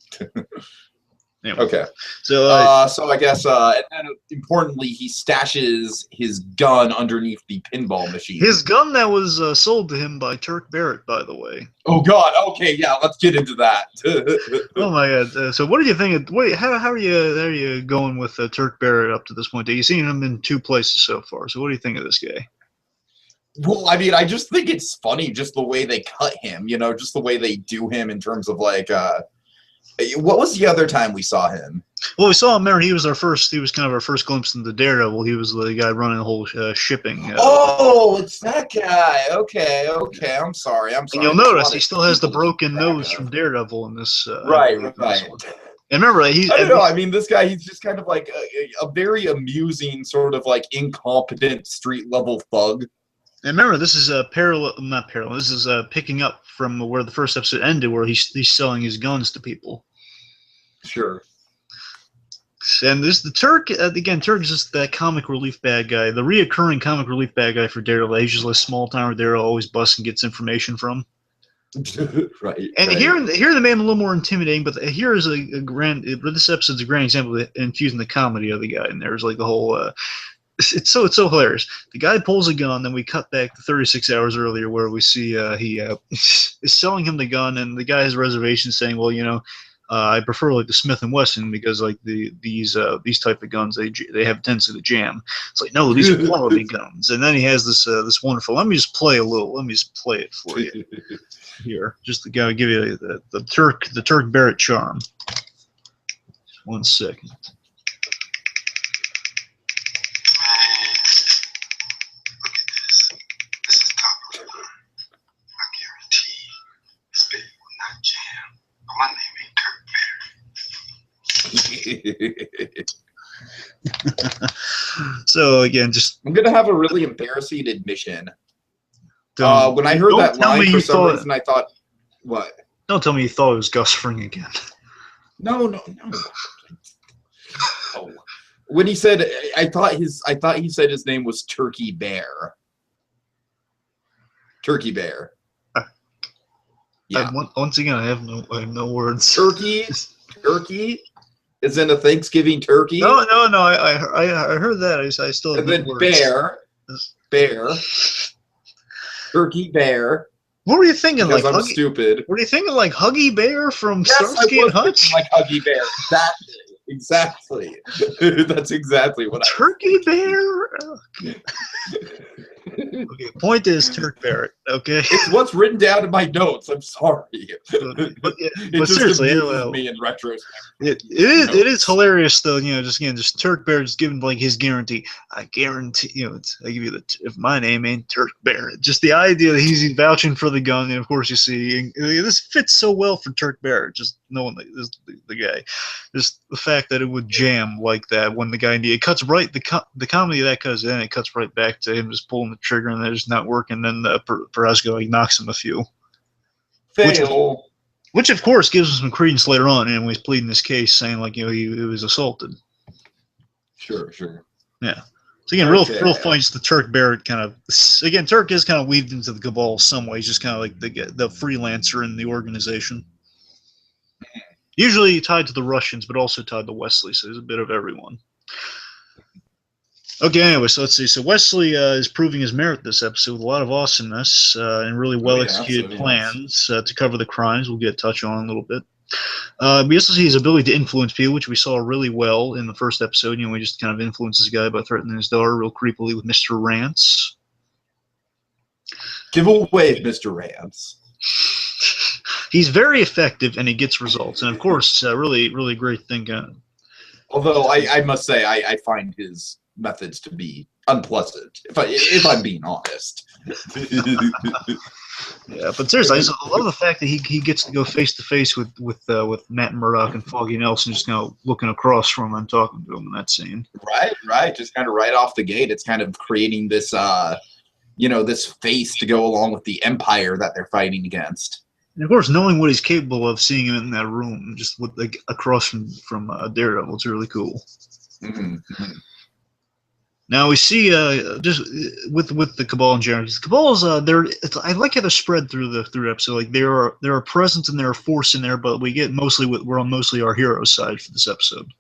Anyway, Okay. so so I guess, and then importantly, he stashes his gun underneath the pinball machine. his gun that was sold to him by Turk Barrett, by the way. Oh God. Okay. Yeah. Let's get into that. Oh my God! So, what do you think? How are you going with Turk Barrett up to this point? You've seen him in 2 places so far. So, what do you think of this guy? Well, I mean, I just think it's funny just the way they cut him. You know, just the way they do him in terms of like. What was the other time we saw him? Well, we saw him there. He was kind of our first glimpse into Daredevil. He was the guy running the whole shipping. Oh, it's that guy. Okay. I'm sorry. And you'll notice he still has the broken nose from Daredevil in this. Right. And remember, I don't know. I mean, this guy, he's just kind of like a very amusing, sort of like incompetent street level thug. And remember, this is not parallel. This is picking up from where the first episode ended, where he's selling his guns to people. Sure. And the Turk again. Turk is just that comic relief bad guy, the reoccurring comic relief bad guy for Daredevil. He's just like a small timer Daredevil always busts and gets information from. Right. And here they made him a little more intimidating, but here is a grand. This episode's a grand example of infusing the comedy of the guy. And there's like the whole. It's so hilarious. The guy pulls a gun, then we cut back to 36 hours earlier, where we see he is selling him the gun, and the guy has reservations, saying, "Well, you know, I prefer like the Smith and Wesson because like these type of guns they have a tendency to jam." It's like, no, these are quality guns. And then he has this wonderful. Let me just play it for you here. Just to give you the Turk Barrett charm. Just 1 second. My name ain't Turk Barrett. So again, I'm gonna have a really embarrassing admission. When I heard that line, for some reason, I thought, "What?" Don't tell me you thought it was Gus Fring again. No. Oh. When he said, I thought he said his name was Turkey Bear. Turkey Bear. Yeah. Once again, I have no words. Turkey is in a Thanksgiving turkey. No. I heard that. I still have and then words. bear, turkey bear. What were you thinking? Because like I'm stupid. Were you thinking like Huggy Bear from Yes, Starsky and Hutch? Like Huggy Bear. Exactly. That's exactly what Turkey Bear. Okay, point is Turk Barrett. Okay, it's what's written down in my notes. I'm sorry, but it seriously, just me in retrospect. It is hilarious though. You know, just Turk Barrett just giving like his guarantee. I guarantee, you know, I give you if my name ain't Turk Barrett. Just the idea that he's vouching for the gun, and of course you see this fits so well for Turk Barrett. Just knowing the guy, just the fact that it would jam like that when the guy it cuts right the comedy of that cuts in, it cuts right back to him just pulling the trigger and they're just not working. Then Perezco like knocks him a few. Fail. Which of course gives him some credence later on, and when he's pleading this case, saying like, you know, he was assaulted. Sure. Yeah. So again, real funny. Just the Turk Barrett kind of Turk is kind of weaved into the cabal some way. He's just kind of like the freelancer in the organization. Usually tied to the Russians, but also tied to Wesley. So there's a bit of everyone. Okay, anyway, so let's see. So Wesley is proving his merit this episode with a lot of awesomeness and really well-executed plans to cover the crimes. We'll get a touch on in a little bit. We also see his ability to influence people, which we saw really well in the first episode. You know, he just kind of influences a guy by threatening his daughter real creepily with Mr. Rance. Give away Mr. Rance. He's very effective, and he gets results. And, of course, really, really great thing. Although I must say I find his methods to be unpleasant, if I'm being honest. Yeah, but seriously, I love the fact that he gets to go face to face with Matt Murdock and Foggy Nelson, just kind of looking across from him and talking to him in that scene. Right. Just kind of right off the gate, it's kind of creating this, this face to go along with the empire that they're fighting against. And of course, knowing what he's capable of, seeing him in that room, just with, like, across from Daredevil, it's really cool. Mm-hmm. Now we see just with the Cabal in general. The Cabal's I like how they're spread through the episode. Like there are presence and there are force in there, but we get we're on mostly our hero's side for this episode.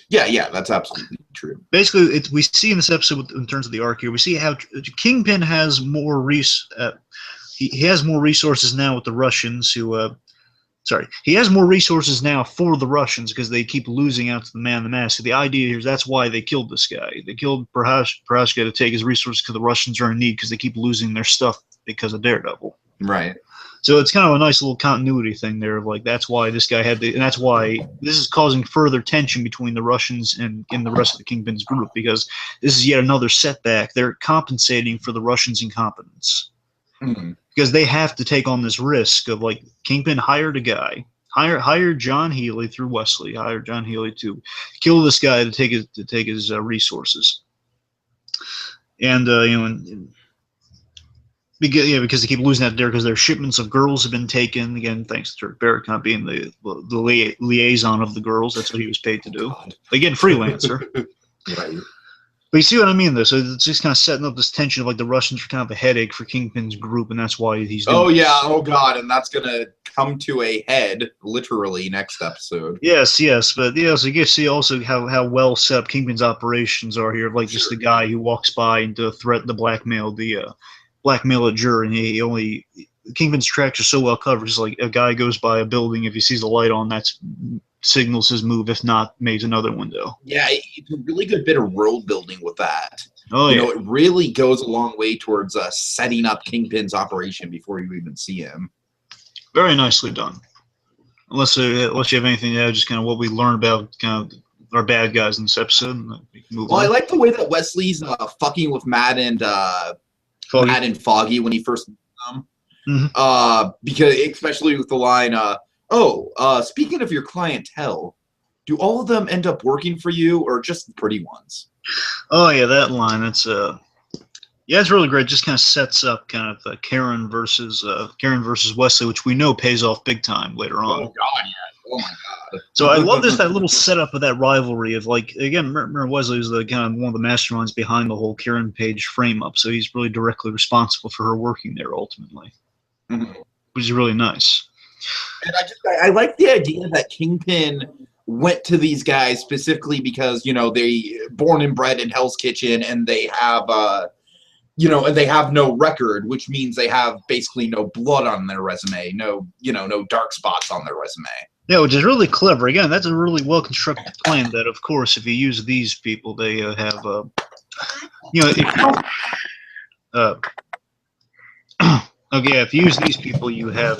Yeah, that's absolutely true. Basically, we see in this episode in terms of the arc here, we see how Kingpin has more he has more resources now with the Russians who. He has more resources now for the Russians because they keep losing out to the Man in the Mask. So the idea here is that's why they killed this guy. They killed Prohaska to take his resources because the Russians are in need because they keep losing their stuff because of Daredevil. Right. So it's kind of a nice little continuity thing there of like that's why this guy and that's why this is causing further tension between the Russians and the rest of the Kingpin's group because this is yet another setback. They're compensating for the Russians' incompetence. Mm-hmm. Because they have to take on this risk of like Kingpin hired a guy, hired John Healy through Wesley, hired John Healy to kill this guy to take his resources, and because they keep losing out there because their shipments of girls have been taken again thanks to Turk Barrett being the liaison of the girls. That's what he was paid to do. Again, freelancer. Right. But you see what I mean, though? So it's just kind of setting up this tension of, like, the Russians are kind of a headache for Kingpin's group, and that's why he's doing this. Oh, God, and that's going to come to a head, literally, next episode. Yes, but, so you see also how well set up Kingpin's operations are here, like just the guy who walks by and to threaten to blackmail a juror, and Kingpin's tracks are so well covered, it's like a guy goes by a building, if he sees a light on, that's signals his move, if not, makes another window. Yeah, it's a really good bit of world building with that. Oh, yeah. It really goes a long way towards setting up Kingpin's operation before you even see him. Very nicely done. Unless you have anything to add, just kind of what we learned about kind of our bad guys in this episode. We can move on. I like the way that Wesley's fucking with Matt and Foggy when he first met them. Mm-hmm. Because especially with the line, speaking of your clientele, do all of them end up working for you or just the pretty ones? Oh yeah, that line. That's it's really great. Just kind of sets up kind of Karen versus Wesley, which we know pays off big time later on. Oh God, yeah. Oh my God. So I love that little setup of that rivalry of like again, remember Wesley is the kind of one of the masterminds behind the whole Karen Page frame up, so he's really directly responsible for her working there ultimately, which is really nice. And I like the idea that Kingpin went to these guys specifically because they born and bred in Hell's Kitchen and they have and they have no record, which means they have basically no blood on their resume, no dark spots on their resume. Yeah, which is really clever. Again, that's a really well constructed plan. That of course, if you use these people, they have if you use these people, you have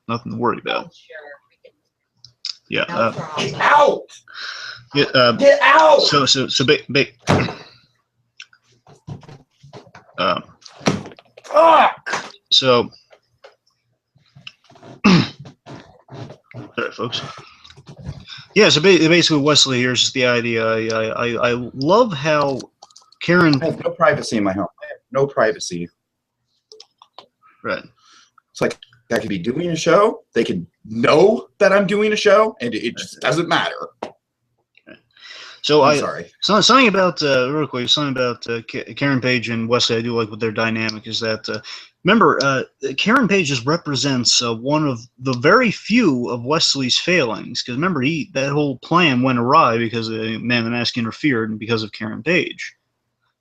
nothing to worry about. Yeah. Get out! Get out! So sorry, folks. Yeah, so basically Wesley here is just the idea. I love how Karen... I have no privacy in my home. I have no privacy. Right. It's like I could be doing a show. They can know that I'm doing a show, and it just doesn't matter. So I'm sorry. Something about real quick. Something about Karen Page and Wesley. I do like with their dynamic is that remember Karen Page just represents one of the very few of Wesley's failings. Because remember that whole plan went awry because the Man in the Mask interfered and because of Karen Page.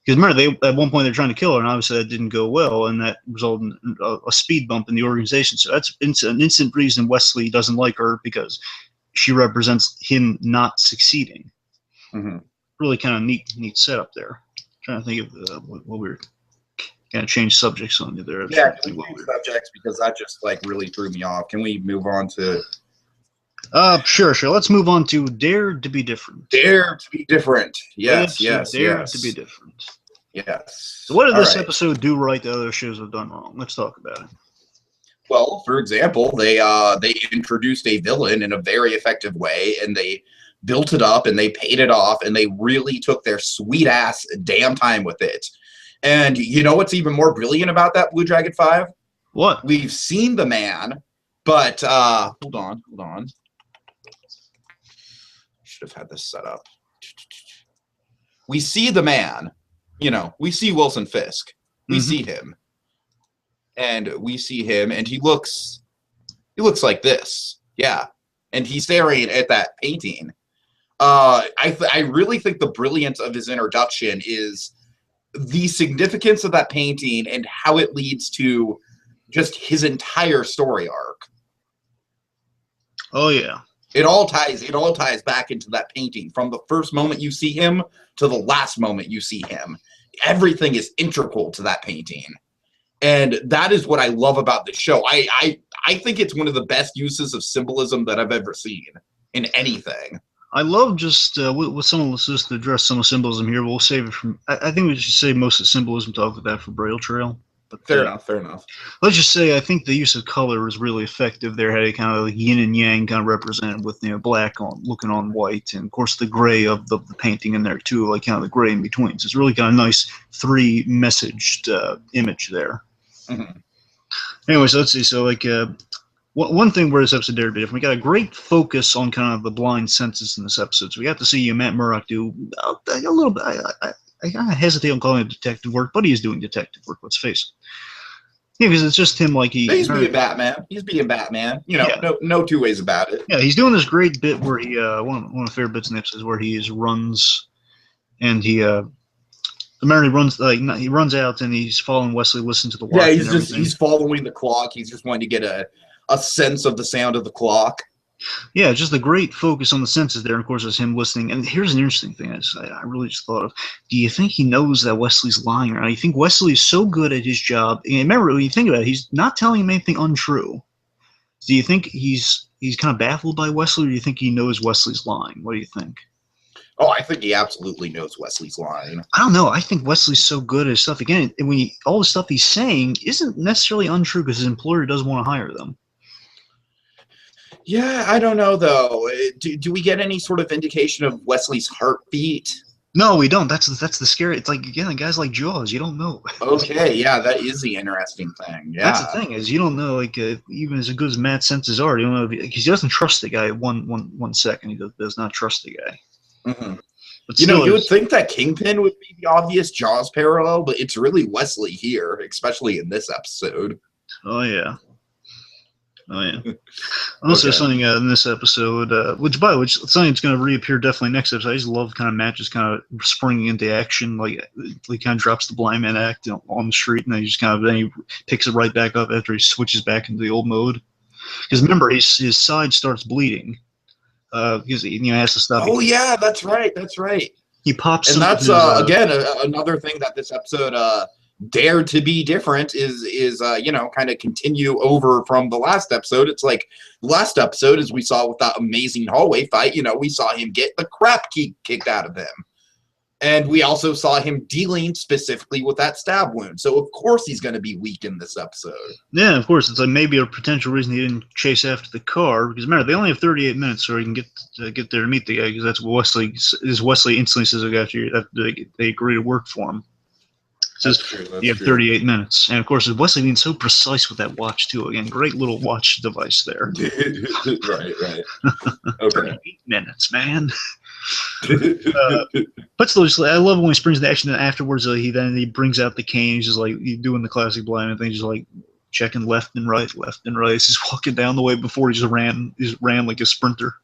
Because remember, at one point they're trying to kill her, and obviously that didn't go well, and that resulted in a speed bump in the organization. So that's an instant reason Wesley doesn't like her because she represents him not succeeding. Mm-hmm. Really kind of neat setup there. Trying to think of what we were kind of change subjects on you there. Yeah, can we change subjects because that just really threw me off. Can we move on to? Sure. Let's move on to Dare to be Different. Dare to be different. Yes. Dare to be different. Yes. So what did this episode do right that other shows have done wrong? Let's talk about it. Well, for example, they introduced a villain in a very effective way, and they built it up, and they paid it off, and they really took their sweet ass damn time with it. And you know what's even more brilliant about that Blue Dragon 5? What? We've seen the man, but hold on. Should have had this set up. We see the man, we see Wilson Fisk. We see him. And we see him, and he looks like this. Yeah. And he's staring at that painting. I really think the brilliance of his introduction is the significance of that painting and how it leads to just his entire story arc. Oh yeah. It all ties back into that painting from the first moment you see him to the last moment you see him. Everything is integral to that painting. And that is what I love about the show. I think it's one of the best uses of symbolism that I've ever seen in anything. I love just with someone let's just address some of symbolism here. We'll save it from. I think we should save most of symbolism talk with that for Braille Trail. But fair enough. Let's just say I think the use of color was really effective there. Had it kind of like yin and yang kind of represented with black on looking on white, and of course the gray of the painting in there too, like kind of the gray in between. So it's really kind of nice three-messaged image there. Anyway, so let's see. So like one thing where this episode did different, we got a great focus on kind of the blind senses in this episode. So we got to see Matt Murdock do a little bit. I kind of hesitate on calling it detective work, but he is doing detective work. Let's face it. Yeah, because it's just him like he's being Batman. He's being Batman. No two ways about it. Yeah, he's doing this great bit where he one of the favorite bits in the episode is where he runs, and he he runs out and he's following Wesley, listen to the watch. Yeah, he's following the clock. He's just wanting to get a sense of the sound of the clock. Yeah, just the great focus on the senses there. And of course, it's him listening. And here's an interesting thing I really just thought of. Do you think he knows that Wesley's lying? Or do you think Wesley is so good at his job? And remember, when you think about it, he's not telling him anything untrue. Do you think he's kind of baffled by Wesley, or do you think he knows Wesley's lying? What do you think? Oh, I think he absolutely knows Wesley's lying. I don't know. I think Wesley's so good at his stuff. Again, all the stuff he's saying isn't necessarily untrue because his employer does want to hire them. Yeah, I don't know, though. Do we get any sort of indication of Wesley's heartbeat? No, we don't. That's the scary. It's like, again, guys like Jaws, you don't know. Okay, yeah, that is the interesting thing. Yeah, that's the thing is you don't know. Like even as good as Matt's senses are, you don't know if he doesn't trust the guy. One second, he does not trust the guy. But you would think that Kingpin would be the obvious Jaws parallel, but it's really Wesley here, especially in this episode. Oh yeah. Also, something in this episode, which something that's going to reappear definitely next episode. I just love kind of Matt just kind of springing into action, like he kind of drops the blind man act on the street, and then he picks it right back up after he switches back into the old mode. Because remember, his side starts bleeding because he has to stop. Oh yeah, that's right. He pops, and that's again another thing that this episode dared to be different is kind of continue over from the last episode. It's like last episode, as we saw with that amazing hallway fight, we saw him get the crap kicked out of him, and we also saw him dealing specifically with that stab wound. So of course he's going to be weak in this episode. Yeah, of course. It's like maybe a potential reason he didn't chase after the car, because remember, they only have 38 minutes so he can get there to meet the guy, because that's what Wesley instantly says they agree to work for him. Says you have 38 minutes. And of course, Wesley being so precise with that watch too. Again, great little watch device there. Right. Okay. 38 minutes, man. But still, I love when he springs the action, and afterwards he brings out the cane. He's just like doing the classic blind man thing, just like checking left and right. He's walking down the way before he just ran like a sprinter.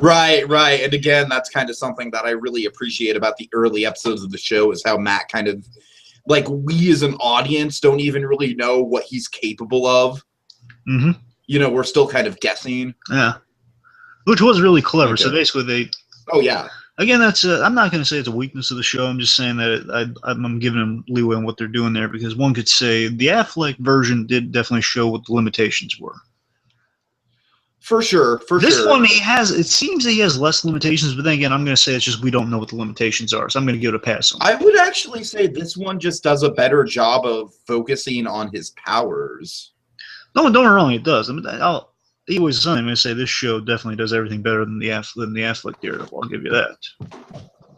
Right. And again, that's kind of something that I really appreciate about the early episodes of the show, is how Matt kind of, like, we as an audience don't even really know what he's capable of. Mm-hmm. We're still kind of guessing. Yeah. Which was really clever. Okay. So basically Oh, yeah. Again, that's I'm not going to say it's a weakness of the show. I'm just saying that I'm giving them leeway on what they're doing there, because one could say the Affleck version did definitely show what the limitations were. For sure. This one, it seems that he has less limitations, but then again, I'm going to say it's just we don't know what the limitations are, so I'm going to give it a pass on. I would actually say this one just does a better job of focusing on his powers. No, don't get me wrong, it does. I mean, I'm going to say this show definitely does everything better than the Affleck Daredevil. I'll give you that.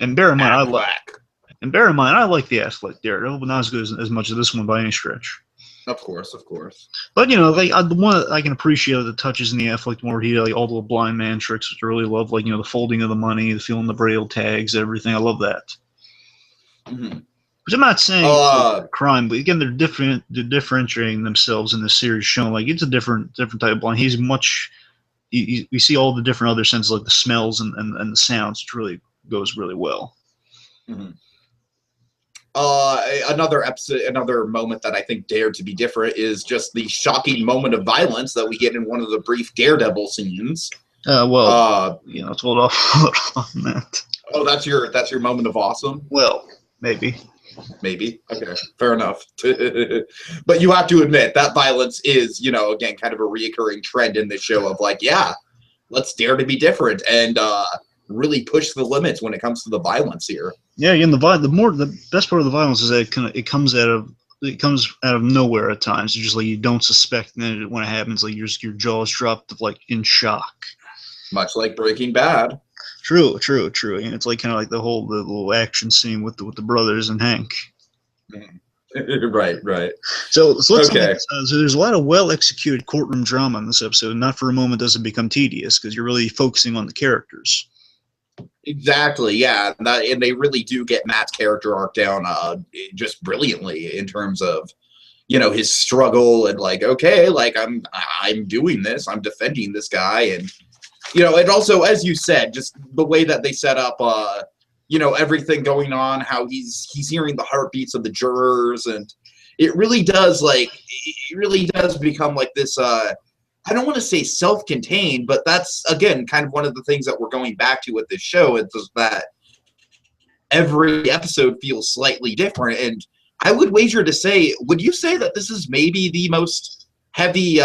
And bear in mind, I like the Affleck Daredevil, but not as good as much as this one by any stretch. Of course, of course. But like the one I can appreciate the touches in the Affleck more he like all the blind man tricks, which I really love. Like the folding of the money, the feeling the braille tags, everything. I love that. Mm-hmm. Which I'm not saying crime, but again, they're different. They're differentiating themselves in the series, showing like it's a different type of blind. He's much. We see all the different other senses, like the smells and the sounds, which really goes really well. Mm-hmm. Another moment that I think dared to be different is just the shocking moment of violence that we get in one of the brief Daredevil scenes. Hold off on that. Oh, that's your moment of awesome? Well, maybe. Okay, fair enough. But you have to admit that violence is, again, kind of a reoccurring trend in this show of like, yeah, let's dare to be different and really push the limits when it comes to the violence here. Yeah, again, the best part of the violence is that it comes out of nowhere at times. It's just like you don't suspect, and then when it happens, like your jaws dropped like in shock. Much like Breaking Bad. True. And it's like kind of like the little action scene with the brothers and Hank. Right. So let's okay. So there's a lot of well executed courtroom drama in this episode. Not for a moment does it become tedious because you're really focusing on the characters. Exactly, yeah, and they really do get Matt's character arc down just brilliantly in terms of, his struggle and like, okay, like I'm doing this, I'm defending this guy, and and also, as you said, just the way that they set up, everything going on, how he's hearing the heartbeats of the jurors, and it really does become like this. I don't want to say self-contained, but that's, again, kind of one of the things that we're going back to with this show. It's just that every episode feels slightly different. And I would wager to say, would you say that this is maybe the most heavy,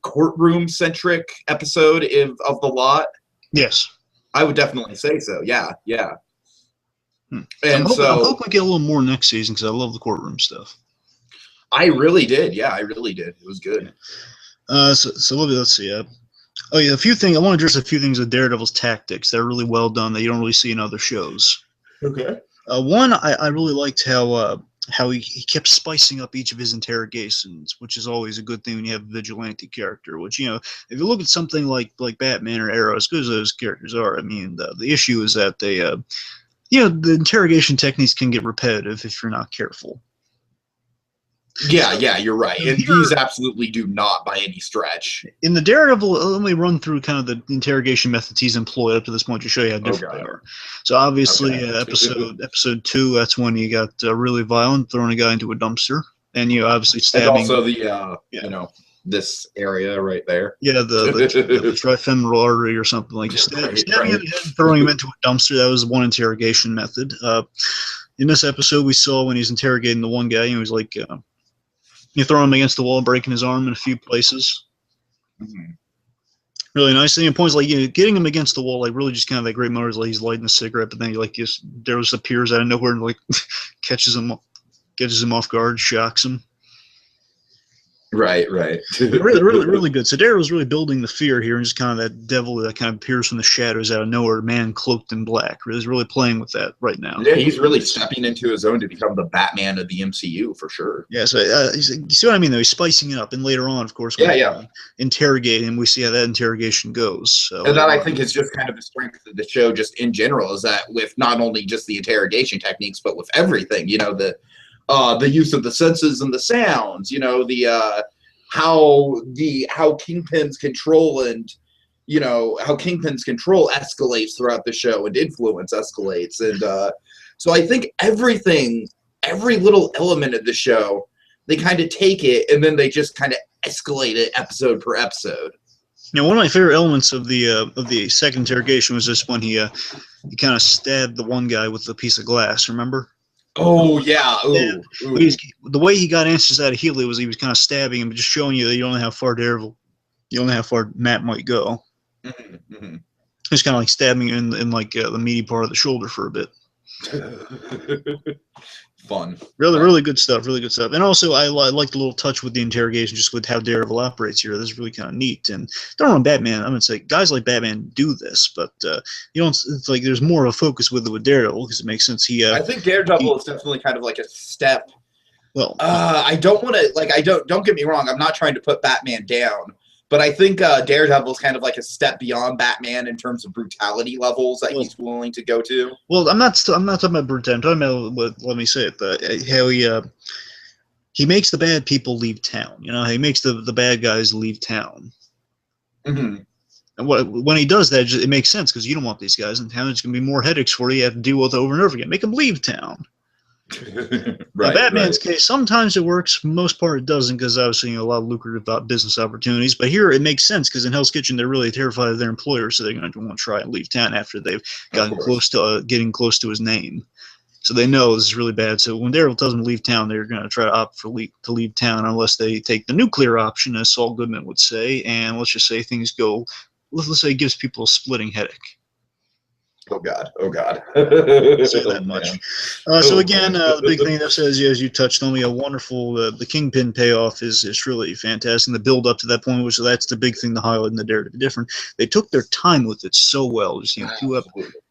courtroom-centric episode of the lot? Yes. I would definitely say so, yeah. And I'm hoping we get a little more next season because I love the courtroom stuff. I really did, yeah, It was good. So let's see. A few things. I want to address a few things of Daredevil's tactics that are really well done that you don't really see in other shows. Okay. One, I really liked how he kept spicing up each of his interrogations, which is always a good thing when you have a vigilante character. Which if you look at something like Batman or Arrow, as good as those characters are, I mean, the issue is that they, the interrogation techniques can get repetitive if you're not careful. Yeah, you're right. And these absolutely do not by any stretch. In the Daredevil, let me run through kind of the interrogation methods he's employed up to this point to show you how different they are. So obviously, episode 2, that's when he got really violent, throwing a guy into a dumpster, and obviously stabbing. And also the this area right there. Yeah, the trifemoral artery or something like that. Stabbing him in the head, throwing him into a dumpster. That was one interrogation method. In this episode, we saw when he's interrogating the one guy, he was like. You throw him against the wall, breaking his arm in a few places. Mm-hmm. Really nice. And points like getting him against the wall, like really just kind of that great moment, like he's lighting a cigarette, but then he like just Daredevil appears out of nowhere and like catches him off guard, shocks him. Right. really good. So Daredevil's really building the fear here, and just kind of that devil that kind of appears from the shadows out of nowhere, a man cloaked in black. He's really playing with that right now. Yeah, he's really stepping into his own to become the Batman of the MCU for sure. Yeah, so you see what I mean, though? He's spicing it up, and later on, of course, when we interrogate him, we see how that interrogation goes. So, and that I think is just kind of the strength of the show, just in general, is that with not only just the interrogation techniques, but with everything, the use of the senses and the sounds, how Kingpin's control and how Kingpin's control escalates throughout the show and influence escalates, and so I think every little element of the show, they kind of take it and then they just kind of escalate it episode per episode. One of my favorite elements of the second interrogation was just when he kind of stabbed the one guy with a piece of glass. Remember? Oh yeah. Ooh. The way he got answers out of Healy was he was kind of stabbing him, just showing you that you don't know how far Matt might go. Mm-hmm. Just kind of like stabbing him in like the meaty part of the shoulder for a bit. Fun. Really good stuff. And also, I like the little touch with the interrogation, just with how Daredevil operates here. This is really kind of neat. And don't know, Batman, I'm going to say, guys like Batman do this, but it's like there's more of a focus with Daredevil because it makes sense. I think Daredevil is definitely kind of like a step Well, I don't want to, like, don't get me wrong. I'm not trying to put Batman down, but I think Daredevil's kind of like a step beyond Batman in terms of brutality levels that he's willing to go to. Well, I'm not talking about brutality. I'm talking about let me say it. How he makes the bad people leave town. You know, he makes the bad guys leave town. Mm-hmm. And when he does that, it makes sense because you don't want these guys in town. It's going to be more headaches for you. You have to deal with over and over again. Make them leave town. Right, in Batman's case, sometimes it works. Most part, it doesn't because obviously a lot of lucrative business opportunities. But here, it makes sense because in Hell's Kitchen, they're really terrified of their employer, so they're going to want to try and leave town after they've gotten close to getting close to his name. So they know this is really bad. So when Daredevil tells them to leave town, they're going to try to opt for to leave town unless they take the nuclear option, as Saul Goodman would say. And let's just say things go. Let's say it gives people a splitting headache. Oh God! Oh God! Say that much. So again, the big thing that says, as you touched on, we have wonderful. The Kingpin payoff is really fantastic. And the build up to that point, which that's the big thing to highlight in the Daredevil different. They took their time with it so well. Just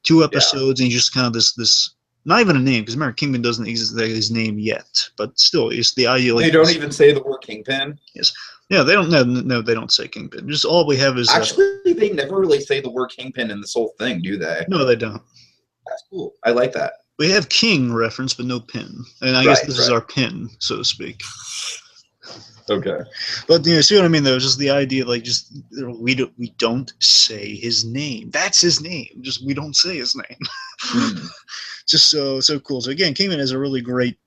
two episodes, and just kind of this. Not even a name, because remember, Kingpin doesn't exist his name yet, but still, it's the idea. Like they don't even say the word Kingpin. Yes. Yeah, they don't. No, they don't say Kingpin. Just all we have is actually they never really say the word Kingpin in this whole thing, do they? No, they don't. That's cool. I like that. We have King reference, but no pin, and I guess this is our pin, so to speak. Okay. But see what I mean? Though, just the idea, like, just we don't say his name. That's his name. Just we don't say his name. Just so cool. So again, Kingpin has a really great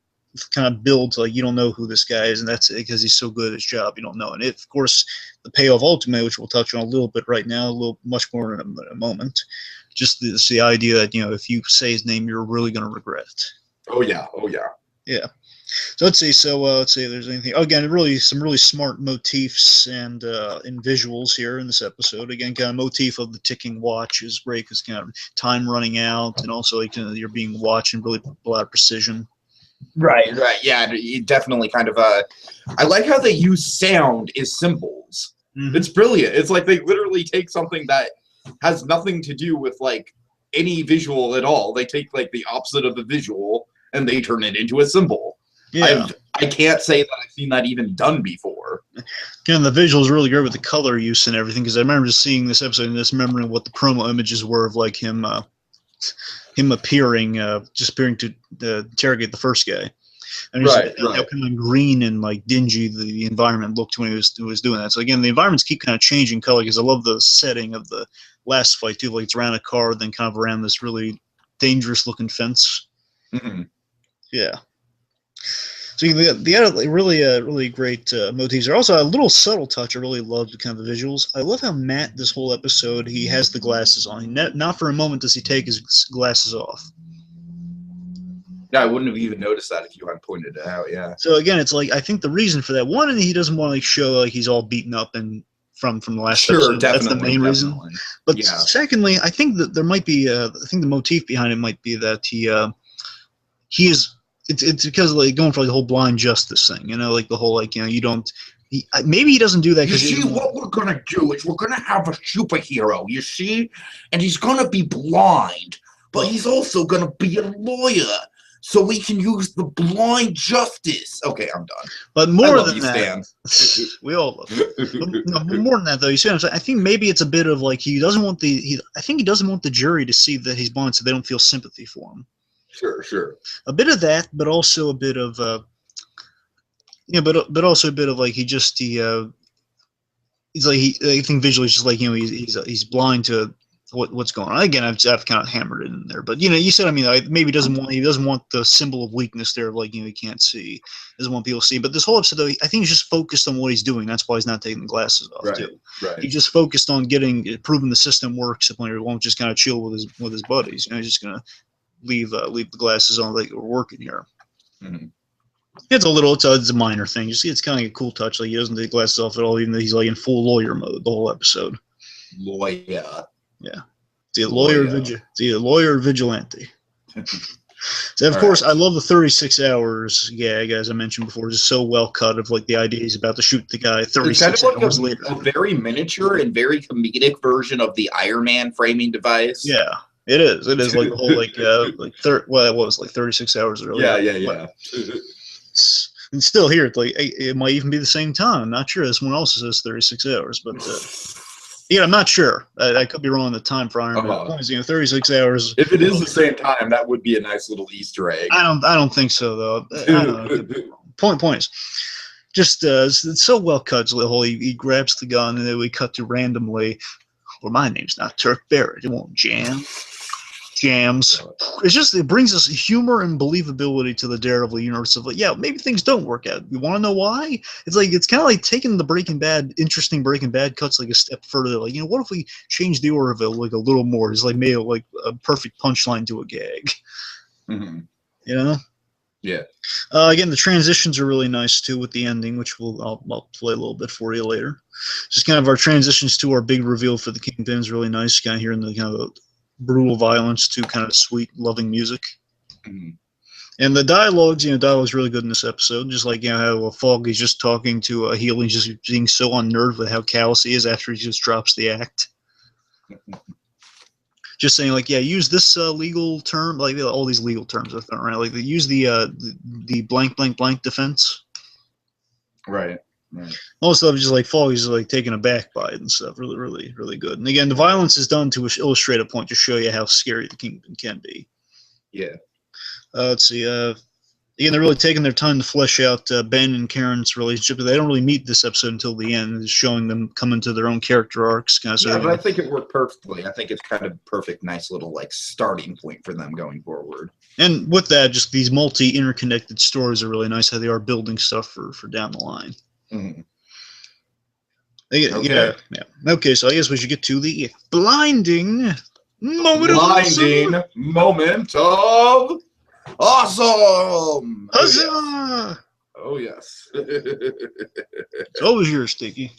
kind of build to, like, you don't know who this guy is, and that's because he's so good at his job, you don't know. And it, of course, the payoff ultimate, which we'll touch on a little bit right now, much more in a moment. Just the idea that if you say his name, you're really going to regret it. Oh yeah. Yeah. So let's see. Let's see if there's anything. Again, some really smart motifs and in visuals here in this episode. Again, kind of motif of the ticking watch is great because kind of time running out, and also like you're being watched and really a lot of precision. Right. Yeah, it definitely kind of. I like how they use sound as symbols. Mm-hmm. It's brilliant. It's like they literally take something that has nothing to do with like any visual at all. They take like the opposite of the visual and they turn it into a symbol. Yeah. I can't say that I've seen that even done before. Again, the visuals really great with the color use and everything, because I remember just seeing this episode and just remembering what the promo images were of like him appearing, just appearing to interrogate the first guy. And how kind of green and like dingy the environment looked when he was doing that. So again, the environments keep kind of changing color because I love the setting of the last fight too. Like it's around a car, then kind of around this really dangerous looking fence. Mm-hmm. Yeah. So the other really great motifs are also a little subtle touch. I really loved kind of the visuals. I love how Matt this whole episode he has the glasses on. Not for a moment does he take his glasses off. Yeah, I wouldn't have even noticed that if you hadn't pointed it out. Yeah. So again, it's like I think the reason for that one, he doesn't want to show like he's all beaten up and from the last episode. That's the main reason. But secondly, I think that there might be I think the motif behind it might be that he is. It's because of like going for like the whole blind justice thing, like the whole like you don't. Maybe he doesn't do that because you see what we're gonna do is we're gonna have a superhero, you see, and he's gonna be blind, but he's also gonna be a lawyer, so we can use the blind justice. Okay, I'm done. But more than that, we all love it. No, more than that though, you see what I'm saying? I think maybe it's a bit of like he doesn't want I think he doesn't want the jury to see that he's blind, so they don't feel sympathy for him. Sure. A bit of that, but also a bit of, but also a bit of like he's like I think visually it's just like he's blind to what's going on. Again, I've kind of hammered it in there, but you said maybe he doesn't want the symbol of weakness there of like he can't see, doesn't want people to see. But this whole episode though, I think he's just focused on what he's doing. That's why he's not taking the glasses off too. Right. He's just focused on proving the system works. If he won't just kind of chill with his buddies, he's just gonna leave the glasses on like we're working here. Mm-hmm. It's a minor thing. You see, it's kind of like a cool touch. Like he doesn't take glasses off at all, even though he's like in full lawyer mode the whole episode. Lawyer. Yeah. It's either lawyer or vigilante. So of course, I love the 36 hours gag, as I mentioned before. Just so well cut of like the idea he's about to shoot the guy 36 hours later. A very miniature and very comedic version of the Iron Man framing device. Yeah. It is like the whole what was like 36 hours earlier. Yeah. And still here, it might even be the same time. I'm not sure. This one also says 36 hours, but yeah, I'm not sure. I could be wrong on the time for Iron Man. 36 hours. If it is the same time, that would be a nice little Easter egg. I don't think so though. I don't know. Point is, just it's so well cut. The whole he grabs the gun and then we cut to randomly. Well, my name's not Turk Barrett. It won't jams. It's just, it brings us humor and believability to the Daredevil universe of like, yeah, maybe things don't work out. You want to know why? It's kind of like taking the interesting Breaking Bad cuts like a step further. Like, what if we change the order of it like a little more? It's like made it like a perfect punchline to a gag. Mm-hmm. Yeah. Again, the transitions are really nice too with the ending, which I'll play a little bit for you later. Just kind of our transitions to our big reveal for the Kingpin is really nice. Kind of hearing the kind of brutal violence to kind of sweet, loving music. Mm-hmm. And the dialogue's really good in this episode. Just like, how Foggy's just talking to Healy, just being so unnerved with how callous he is after he just drops the act. Just saying, like, yeah, use this legal term, like all these legal terms I thought, right? Like, they use the blank, blank, blank defense. Right. All the stuff is just like Foggy's like taken aback by it and stuff. Really, really, really good. And again, the violence is done to illustrate a point to show you how scary the Kingpin can be. Yeah. Let's see. Again, they're really taking their time to flesh out Ben and Karen's relationship. But they don't really meet this episode until the end. It's showing them come into their own character arcs. But I think it worked perfectly. I think it's kind of perfect, nice little like starting point for them going forward. And with that, just these interconnected stories are really nice. How they are building stuff for down the line. Mm-hmm. Yeah. Okay, so I guess we should get to the blinding moment of awesome. Huzzah! Oh yes. It's always yours, Sticky.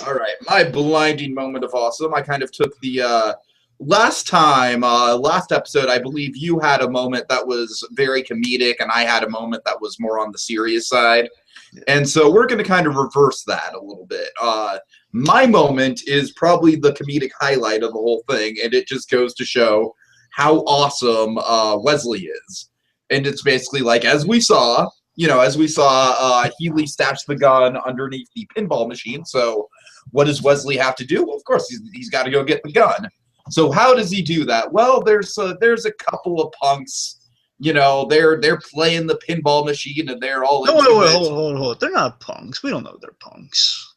All right, my blinding moment of awesome. I kind of took the last episode. I believe you had a moment that was very comedic, and I had a moment that was more on the serious side. And so we're going to kind of reverse that a little bit. My moment is probably the comedic highlight of the whole thing, and it just goes to show how awesome Wesley is. And it's basically like, as we saw, Healy stashed the gun underneath the pinball machine. So what does Wesley have to do? Well, of course, he's got to go get the gun. So how does he do that? Well, there's a couple of punks. They're playing the pinball machine and they're all into it. Hold. They're not punks. We don't know they're punks.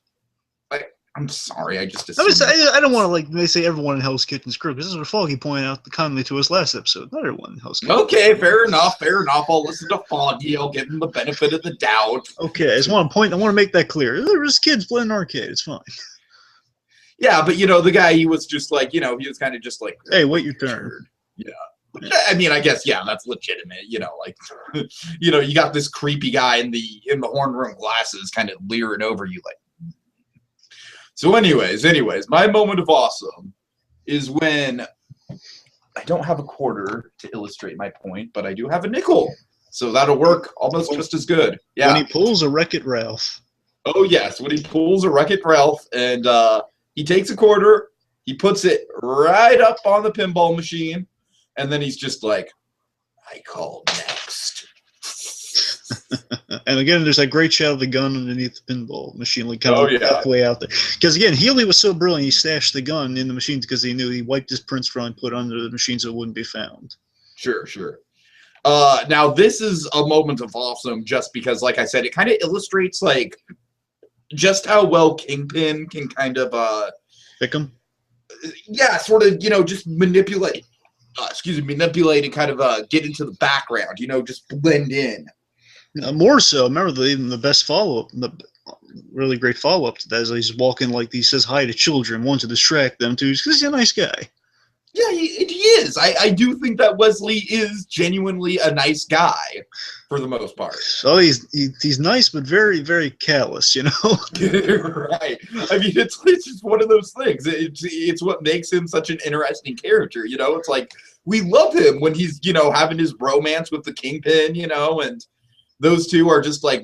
I'm sorry. I just assumed. I don't want to like they say everyone in Hell's Kitchen's crew, because this is what Foggy pointed out kindly to us last episode. Not everyone in Hell's Kitchen. Okay, fair enough. I'll listen to Foggy. I'll give him the benefit of the doubt. Okay, I want to make that clear. There's kids playing arcade. It's fine. Yeah, but the guy, he was just like, he was kind of just like, hey, wait your turn. Yeah. I mean, I guess, yeah, that's legitimate. You got this creepy guy in the horn room glasses kind of leering over you like. So anyways, my moment of awesome is when I don't have a quarter to illustrate my point, but I do have a nickel. So that'll work almost just as good. Yeah. When he pulls a Wreck-It Ralph. Oh, yes. When he pulls a Wreck-It Ralph and he takes a quarter, he puts it right up on the pinball machine, and then he's just like, I call next. And again, there's that great shot of the gun underneath the pinball machine, like kind of halfway out there. Because again, Healy was so brilliant, he stashed the gun in the machine because he knew he wiped his prints from and put it under the machine so it wouldn't be found. Sure. Now, this is a moment of awesome just because, like I said, it kind of illustrates like just how well Kingpin can kind of pick him. Yeah, sort of, just manipulate and kind of get into the background, just blend in. More so, remember the best follow-up, the really great follow-up to that is he's walking like he says hi to children, one to distract them, two, because he's a nice guy. Yeah, he is. I do think that Wesley is genuinely a nice guy for the most part. So he's nice, but very, very callous, Right. I mean, it's just one of those things. It's what makes him such an interesting character, It's like, we love him when he's, having his romance with the Kingpin, and those two are just like,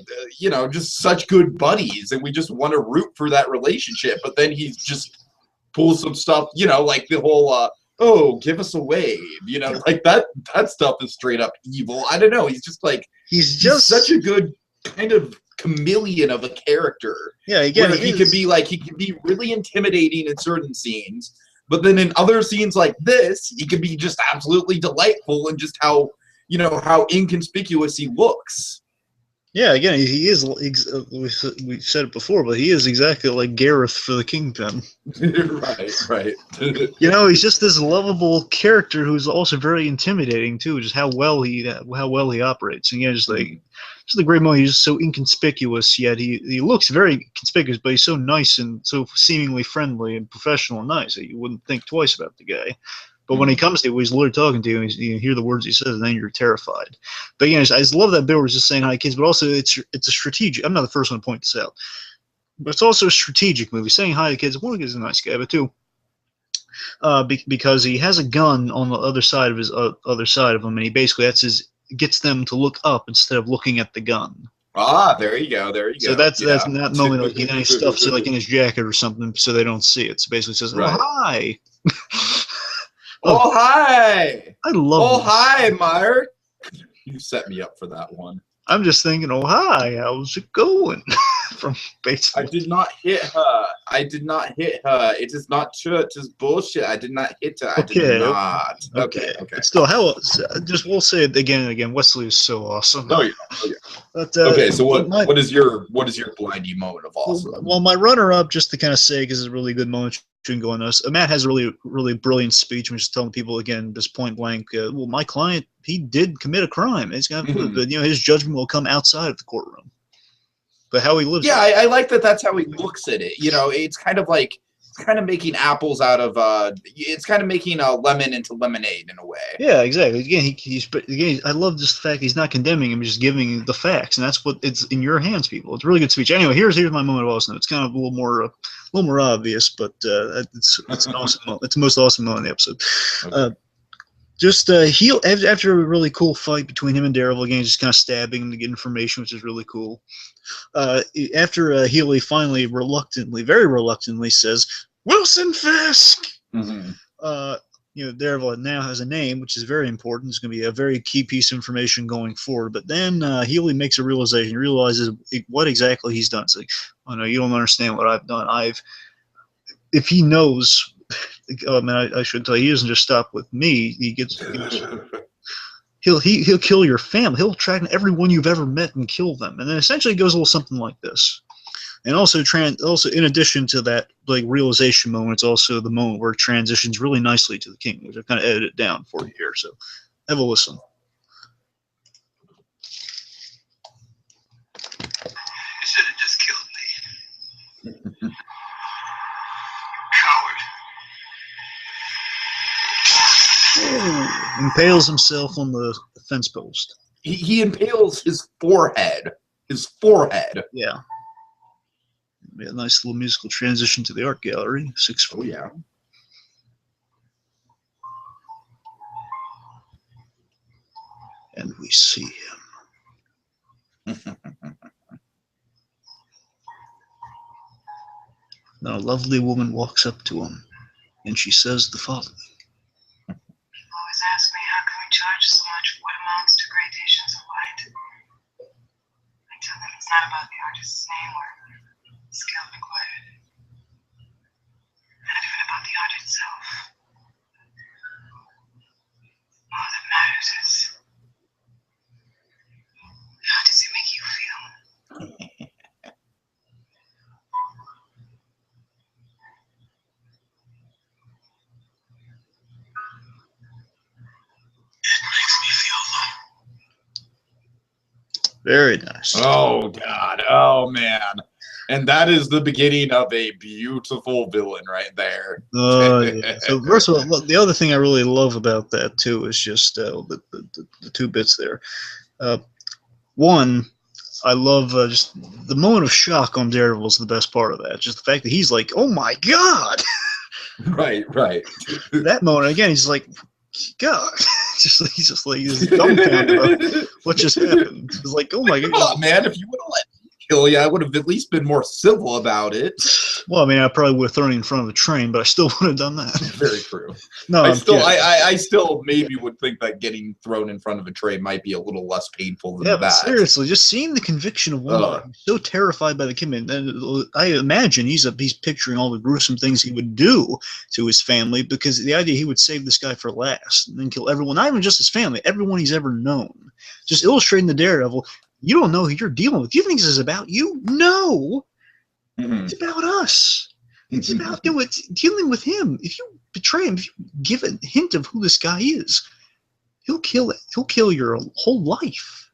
just such good buddies, and we just want to root for that relationship. But then he just pulls some stuff, like the whole, oh, give us a wave, like that stuff is straight up evil. I don't know. He's just like, he's such a good kind of chameleon of a character. Yeah, again, where he can be really intimidating in certain scenes, but then in other scenes like this, he can be just absolutely delightful and just how inconspicuous he looks. Yeah, again, he is. We said it before, but he is exactly like Gareth for the Kingpin. Right. He's just this lovable character who's also very intimidating too. Just how well he operates. And just a great moment. He's just so inconspicuous, yet he looks very conspicuous, but he's so nice and so seemingly friendly and professional and nice that you wouldn't think twice about the guy. But when he comes to you, he's literally talking to you, and you hear the words he says, and then you're terrified. But I just love that bit where he's just saying hi, kids, but also it's a strategic. I'm not the first one to point this out, but it's also a strategic movie. Saying hi to kids, one, he's a nice guy, but two, because he has a gun on the other side of his other side of him, and he basically gets them to look up instead of looking at the gun. Ah, there you go. So that's that moment. Like, he stuffs it like in his jacket or something, so they don't see it. So basically, says, "Oh, hi." Oh, hi! I love Oh, this. hi, Mark! You set me up for that one. I'm just thinking, oh, hi, how's it going? From baseball. I did not hit her. It is not true. It is bullshit. I did not hit her. I did not. Okay. But still, we'll say it again and again. Wesley is so awesome. Oh, yeah. But, okay, so what is your blindy moment of awesome? Well, my runner-up, just to kind of say, because it's a really good moment, you can go on this. Matt has a really, really brilliant speech, which is telling people, again, just point blank, well, my client, he did commit a crime. It's got but his judgment will come outside of the courtroom. But how he lives. Yeah, I like that. That's how he looks at it. It's kind of making apples out of. It's kind of making a lemon into lemonade in a way. Yeah, exactly. Again, I love just the fact he's not condemning him, just giving the facts, and that's what it's in your hands, people. It's a really good speech. Anyway, here's my moment of awesome. It's kind of a little more obvious, but it's an awesome moment. It's the most awesome moment in the episode. Okay. After a really cool fight between him and Daredevil, again, just kind of stabbing him to get information, which is really cool. After Healy finally very reluctantly says, "Wilson Fisk!" Daredevil now has a name, which is very important. It's going to be a very key piece of information going forward. But then Healy makes a realization. He realizes what exactly he's done. It's like, oh no, you don't understand what I've done. If he knows. Oh man, I should tell you, he doesn't just stop with me. He'll kill your family. He'll track everyone you've ever met and kill them. And then essentially it goes a little something like this. And also in addition to that realization moment, it's also the moment where it transitions really nicely to the king, which I've kind of edited down for you here. So have a listen. You should have just killed me. Impales himself on the fence post. He impales his forehead. Yeah. A nice little musical transition to the art gallery. 6-4. Oh, yeah. And we see him. Now a lovely woman walks up to him, and she says the following. Always ask me how can we charge so much for what amounts to gradations of light. I tell them it's not about the artist's name or skill required. Not even about the art itself. All that matters is how does it make you feel? Very nice. Oh, God. Oh, man. And that is the beginning of a beautiful villain right there. Yeah. So first of all, the other thing I really love about that, too, is just the two bits there. One, I love just the moment of shock on Daredevil is the best part of that. Just the fact that he's like, oh, my God. Right. That moment, again, he's like, God. He's dumbfounded about what just happened. It's like, oh my God. Come on, man, if you would have let me kill you. I would have at least been more civil about it. Well, I mean, I probably would have thrown you in front of a train, but I still would have done that. Very true. No, I still maybe would think that getting thrown in front of a train might be a little less painful than that. But seriously, just seeing the conviction of one guy so terrified by the Kingpin, and I imagine he's picturing all the gruesome things he would do to his family, because the idea he would save this guy for last and then kill everyone, not even just his family, everyone he's ever known. Just illustrating the Daredevil. You don't know who you're dealing with. You think this is about you? No. It's about us. It's about dealing with him. If you betray him, if you give a hint of who this guy is, he'll kill it. He'll kill your whole life,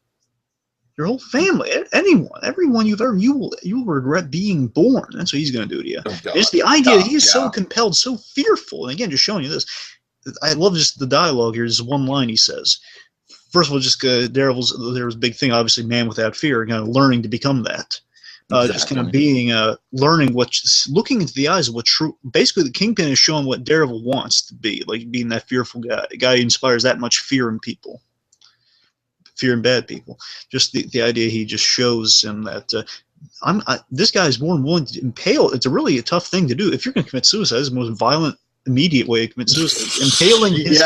your whole family, everyone you've ever. You will regret being born. That's what he's going to do to you. Oh, it's the idea that he is so compelled, so fearful. And again, just showing you this. I love just the dialogue here. There's one line he says. First of all, just Daredevil's a big thing. Obviously, man without fear, kind of learning to become that. Just kind of being, learning looking into the eyes of what true. Basically, the Kingpin is showing what Daredevil wants to be, like being that fearful guy, a guy who inspires that much fear in people, fear in bad people. Just the idea he just shows him that this guy is more than willing to impale. It's a tough thing to do. If you're going to commit suicide, it's the most violent, immediate way to commit suicide. Impaling his...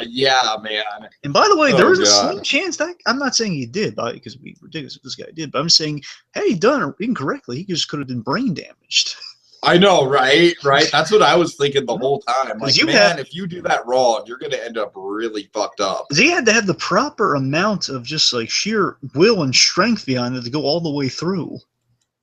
Yeah, man. And by the way, there is a slim chance that I'm not saying he did, because it'd be ridiculous if this guy did, but I'm saying, had he done it incorrectly, he just could have been brain damaged. I know, right? That's what I was thinking the whole time. Like, if you do that wrong, you're going to end up really fucked up. He had to have the proper amount of just like sheer will and strength behind it to go all the way through.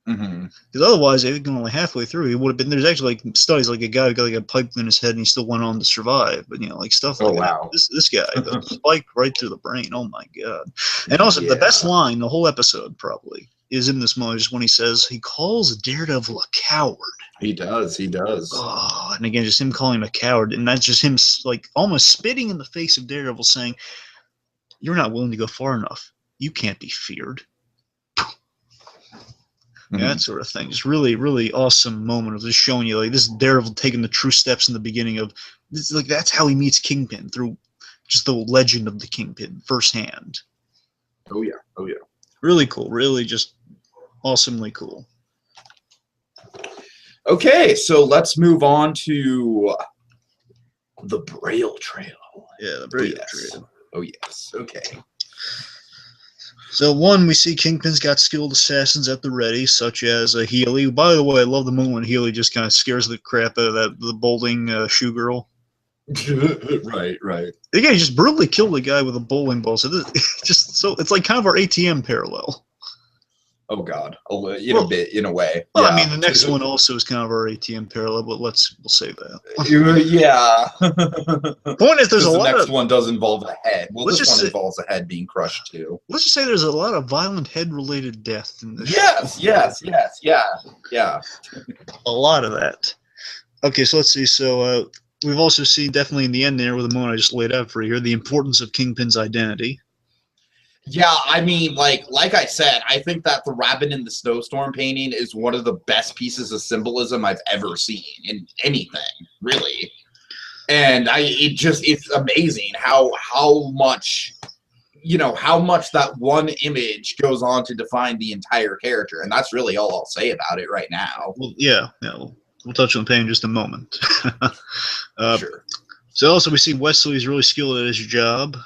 Because otherwise, if he'd gone only halfway through, he would have been. There's actually like studies, like a guy who got like a pipe in his head and he still went on to survive. But like stuff like that. This guy, the spike right through the brain. Oh my god! And also, the best line the whole episode probably is in this moment, just when he calls Daredevil a coward. He does. Oh, and again, just him calling him a coward, and that's just him like almost spitting in the face of Daredevil, saying, "You're not willing to go far enough. You can't be feared." Yeah, that sort of thing. Just really, really awesome moment of just showing you like this Daredevil taking the true steps in the beginning of this. Like that's how he meets Kingpin, through just the legend of the Kingpin firsthand. Oh yeah. Really cool. Really just awesomely cool. Okay, so let's move on to the Braille Trail. Yeah, the Braille Trail. Oh yes. Okay. So, we see Kingpin's got skilled assassins at the ready, such as Healy. By the way, I love the moment when Healy just kind of scares the crap out of the bowling shoe girl. Right. Again, he just brutally killed a guy with a bowling ball. So, it's like kind of our ATM parallel. Oh God, in a way. Well, I mean, the next one also is kind of our ATM parallel, but we'll save that. Yeah. Point is, there's a lot. The next one does involve a head. Well, this one involves a head being crushed too. Let's just say there's a lot of violent head-related death in this. Yes. Yeah. A lot of that. Okay, so let's see. So we've also seen definitely in the end there with the moment I just laid out for you here, the importance of Kingpin's identity. Yeah, I mean, like I said, I think that the Rabbit in the Snowstorm painting is one of the best pieces of symbolism I've ever seen in anything, really. And it's amazing how much that one image goes on to define the entire character, and that's really all I'll say about it right now. Well, yeah, we'll touch on the painting in just a moment. Sure. So also we see Wesley's really skilled at his job.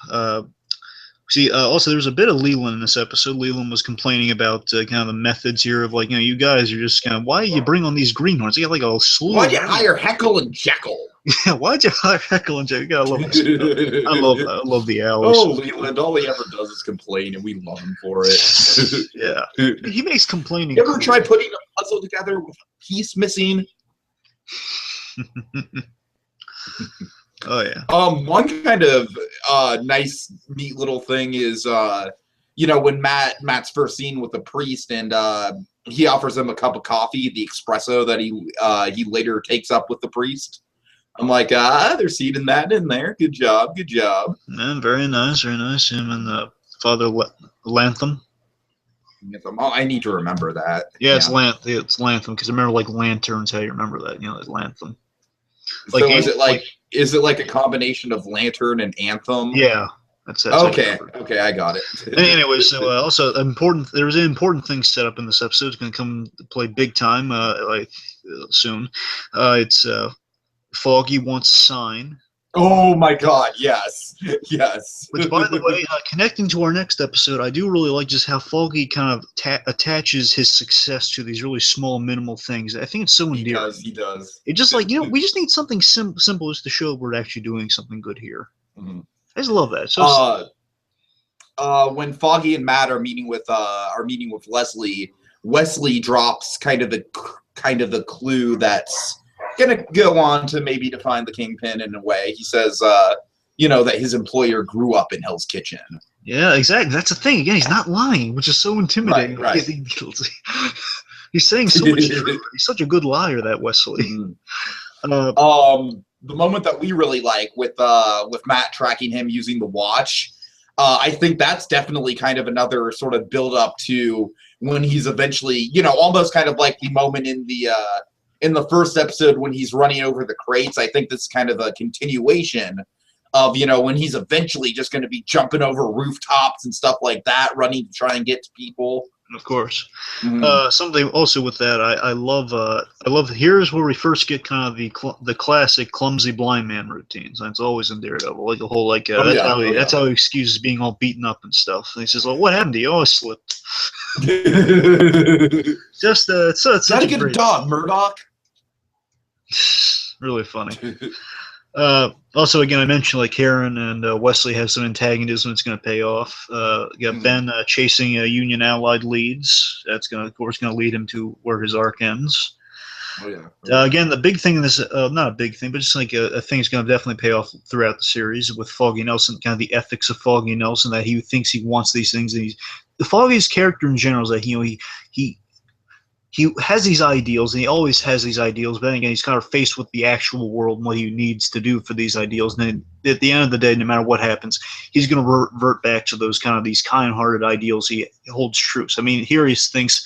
See, also there's a bit of Leland in this episode. Leland was complaining about kind of the methods here of like, you guys are just kind of, why do you bring on these greenhorns? You got like a slew. Why'd you hire Heckle and Jekyll? Yeah, why'd you hire Heckle and Jekyll? You gotta love this. I love the owls. Oh, Leland, all he ever does is complain, and we love him for it. Yeah, he makes complaining. You ever try putting a puzzle together with a piece missing? Oh yeah. One kind of nice, neat little thing is when Matt's first seen with the priest, and he offers him a cup of coffee, the espresso that he later takes up with the priest. I'm like, they're seeding that in there. Good job. Man, very nice. Him and Father Lantham. Oh, I need to remember that. Yeah, it's Lantham, because I remember like lanterns. How you remember that? Like Lantham. Like, so is it like a combination of lantern and anthem? Yeah. That's okay. Okay, I got it. Anyway, so also there's an important thing set up in this episode. It's going to come to play big time, soon. It's Foggy wants a sign. Oh my God! Yes, yes. Which, by the way, connecting to our next episode, I do really like just how Foggy kind of attaches his success to these really small, minimal things. I think it's so endearing. He does. It's just like, we just need something simple just to show we're actually doing something good here. Mm-hmm. I just love that. So when Foggy and Matt are meeting with Wesley, Wesley drops kind of the clue that's gonna go on to maybe define the Kingpin in a way. He says, that his employer grew up in Hell's Kitchen. Yeah, exactly. That's the thing. Again, he's not lying, which is so intimidating. Right. He's saying so much truth. He's such a good liar, that Wesley. Mm-hmm. The moment that we really like with Matt tracking him using the watch, I think that's definitely kind of another sort of build up to when he's eventually, almost kind of like the moment in the first episode when he's running over the crates. I think this is kind of a continuation of, when he's eventually just going to be jumping over rooftops and stuff like that, running to try and get to people. Of course. Mm-hmm. Something also with that, I love. Here's where we first get kind of the classic clumsy blind man routines. And it's always in Daredevil, like the whole that's how he excuses being all beaten up and stuff. And he says, "Well, what happened to you? Oh, I slipped." Just it's gotta get a dog, Murdoch. Really funny. Also, again, I mentioned like Karen and Wesley have some antagonism. It's going to pay off. You got Ben chasing Union Allied leads. That's going to lead him to where his arc ends. Oh yeah. Again, the big thing in this, not a big thing, but just like a thing is going to definitely pay off throughout the series with Foggy Nelson, kind of the ethics of Foggy Nelson, that he thinks he wants these things. And Foggy's character in general is that he has these ideals, and he always has these ideals, but then again, he's kind of faced with the actual world and what he needs to do for these ideals. And then at the end of the day, no matter what happens, he's going to revert back to those these kind-hearted ideals he holds true. So, I mean, here he thinks,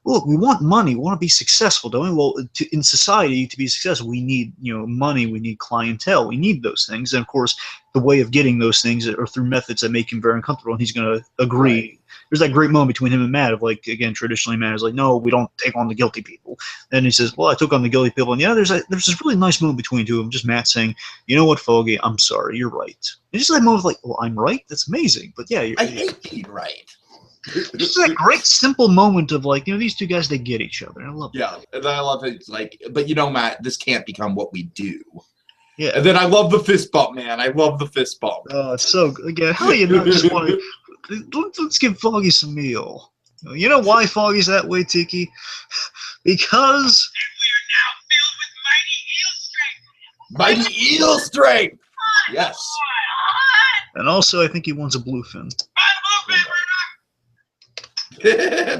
look, we want money, we want to be successful, don't we? Well, in society, to be successful, we need money, we need clientele, we need those things. And of course, the way of getting those things are through methods that make him very uncomfortable, and he's going to agree. Right. There's that great moment between him and Matt of traditionally Matt is like, no, we don't take on the guilty people. And he says, well, I took on the guilty people. And there's this really nice moment between the two of them, just Matt saying, you know what, Foggy, I'm sorry, you're right. And just that moment of like, well, I'm right? That's amazing. But yeah, I hate being right. Just that great simple moment of these two guys, they get each other. I love it. Yeah, and I love it. But Matt, this can't become what we do. Yeah. And then I love the fist bump, man. I love the fist bump. Oh, it's so good. Again, how do you not just want to... Let's give Foggy some meal. You know why Foggy's that way, Tiki? Because... And we are now filled with mighty eel strength! Mighty eel strength! Yes. And also, I think he wants a bluefin.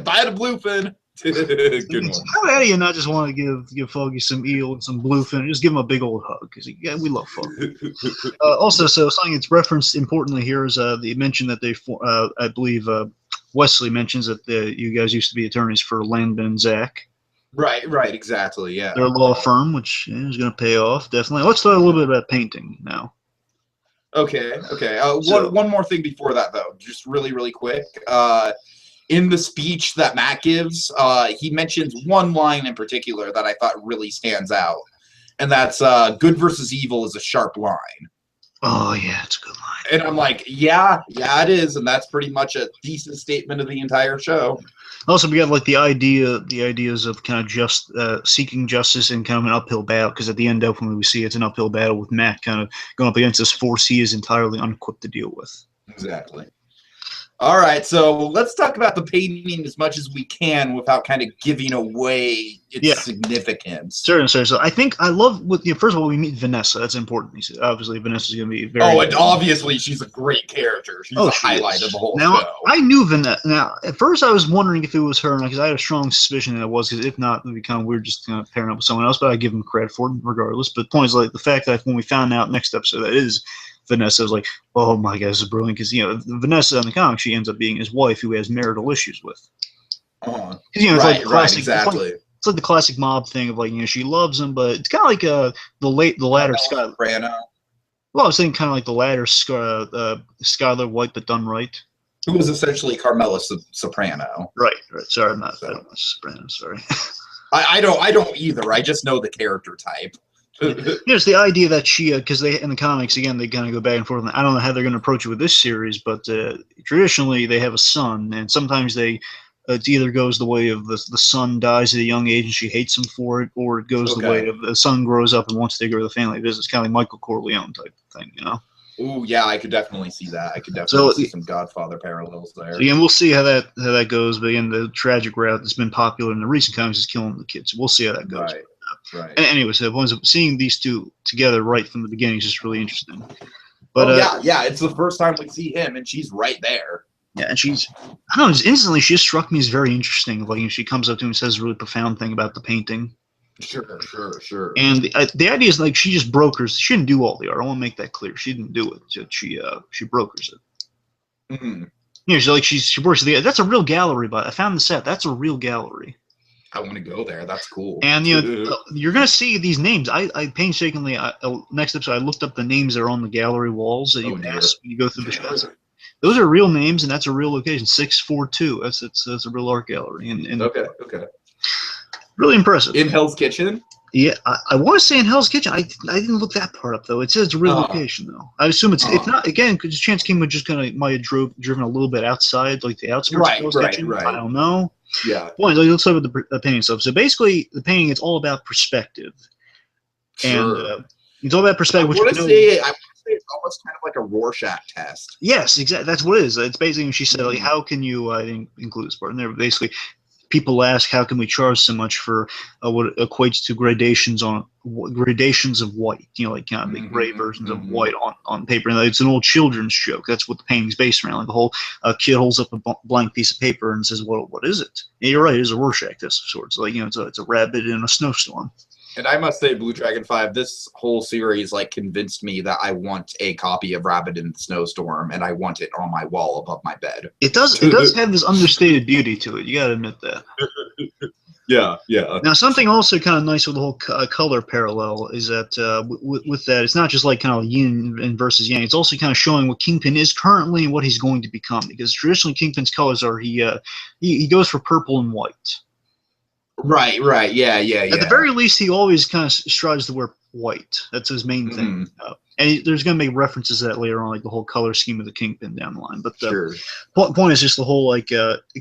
Buy the bluefin! Good one. How do you not just want to give Foggy some eel and some bluefin? Just give him a big old hug, because we love Foggy. Also, so something that's referenced importantly here is they mentioned that I believe Wesley mentions that you guys used to be attorneys for Landman and Zach. Right, exactly, yeah. Their law firm, which is going to pay off, definitely. Let's talk a little bit about painting now. Okay. One more thing before that, though, just really, really quick. In the speech that Matt gives, he mentions one line in particular that I thought really stands out, and that's good versus evil is a sharp line. Oh, yeah, it's a good line. And I'm like, yeah, it is, and that's pretty much a decent statement of the entire show. Also, we got the ideas of kind of just seeking justice in kind of an uphill battle, because at the end, definitely we see it's an uphill battle with Matt kind of going up against this force he is entirely unequipped to deal with. Exactly. All right, so let's talk about the painting as much as we can without kind of giving away its significance. Sure. So I think I love first of all, we meet Vanessa. That's important. Obviously, Vanessa's going to be very. Oh, and obviously she's a great character. She's the highlight of the whole show. I knew Vanessa. Now, at first I was wondering if it was her, because I had a strong suspicion that it was. Because if not, it would be kind of weird just kind of pairing up with someone else. But I give him credit for it regardless. But the point is the fact that when we found out next episode that is Vanessa, was like, oh my God, this is brilliant, because Vanessa in the comics, she ends up being his wife who has marital issues with. Right, exactly. It's like the classic mob thing of she loves him, but it's kind of like the latter Scott. Brano. Well, I was thinking kind of like the latter, Skylar White, but done right. Who was essentially Carmela Soprano. Right. Sorry, I don't know Soprano. Sorry. I don't either. I just know the character type. It's the idea that she, because they in the comics again, they kind of go back and forth. And I don't know how they're going to approach it with this series, but traditionally they have a son, and sometimes it either goes the way of the son dies at a young age and she hates him for it, or it goes the way of the son grows up and wants to go to the family business, kind of like Michael Corleone type thing, you know. Ooh, yeah, I could definitely see that. I could definitely see some Godfather parallels there. So again, we'll see how that goes. But again, the tragic route that's been popular in the recent comics is killing the kids. So we'll see how that goes. Right. Anyway, so seeing these two together right from the beginning is just really interesting. But yeah, it's the first time we see him, and she's right there. Yeah, and I don't know, just instantly she just struck me as very interesting. Like, she comes up to him and says a really profound thing about the painting. Sure. And the idea is like she just brokers. She didn't do all the art. I want to make that clear. She didn't do it. She brokers it. Mm-hmm. You know, she works the. That's a real gallery. But I found the set. That's a real gallery. I want to go there. That's cool. And you know, you're gonna see these names. I painstakingly next episode I looked up the names that are on the gallery walls that you pass when you go through the shows. Those are real names, and that's a real location. 642. That's a real art gallery. And okay. Really impressive. In Hell's Kitchen? Yeah, I want to say in Hell's Kitchen. I didn't look that part up though. It says it's a real location though. I assume it's if not again because Chance King would just might have driven a little bit outside, like the outskirts of Hell's Kitchen. I don't know. Yeah. Well, let's start with the painting stuff. So basically, the painting it's all about perspective, and it's all about perspective. I want to say it's almost kind of like a Rorschach test. Yes, exactly. That's what it is. It's basically she said like, how can you? I didn't include this part in there. But basically, people ask how can we charge so much for what equates to gradations of white, you know, like kind of the gray versions of white on paper. And it's an old children's joke. That's what the painting's based around. Like the whole kid holds up a blank piece of paper and says, "Well, what is it?" And you're right, it is a Rorschach test of sorts. Like, you know, it's a rabbit in a snowstorm. And I must say, Blue Dragon 5, this whole series convinced me that I want a copy of Rabbit in the Snowstorm, and I want it on my wall above my bed. It does have this understated beauty to it. You got to admit that. Yeah. Now, something also kind of nice with the whole color parallel is that with that, it's not just like kind of yin and versus yang. It's also kind of showing what Kingpin is currently and what he's going to become. Because traditionally, Kingpin's colors are he goes for purple and white. Right. Yeah. At the very least, he always kind of strives to wear white. That's his main thing. And there's going to be references to that later on, like the whole color scheme of the Kingpin down the line. But the point is just the whole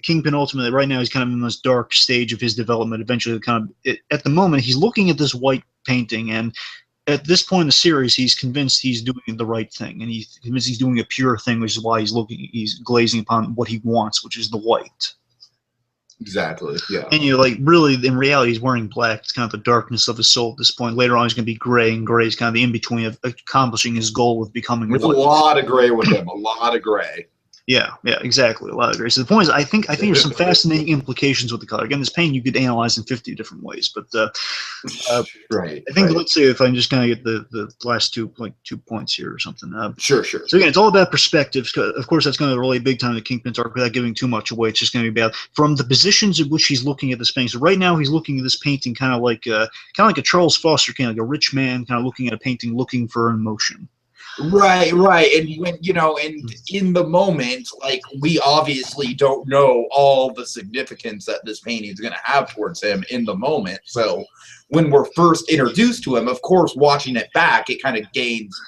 Kingpin ultimately right now he's kind of in this dark stage of his development. Eventually, at the moment he's looking at this white painting, and at this point in the series, he's convinced he's doing the right thing, and he's convinced he's doing a pure thing, which is why he's glazing upon what he wants, which is the white. Exactly, yeah. And really, in reality, he's wearing black. It's kind of the darkness of his soul at this point. Later on, he's going to be gray, and gray is kind of the in-between of accomplishing his goal of becoming white. A lot of gray with him, a lot of gray. Yeah, exactly. A lot of gray. So the point is, I think there's some fascinating implications with the color. Again, this painting you could analyze in 50 different ways, but right. I think let's say if I'm just going to get the last 2 points here or something. Sure. So again, it's all about perspectives. Of course, that's going to relate big time to Kingpin's arc without giving too much away. It's just going to be about from the positions in which he's looking at this painting. So right now, he's looking at this painting kind of like a Charles Foster Kane, like a rich man, kind of looking at a painting, looking for emotion. Right. And when and in the moment, we obviously don't know all the significance that this painting is going to have towards him in the moment. So when we're first introduced to him, of course, watching it back, it kind of gains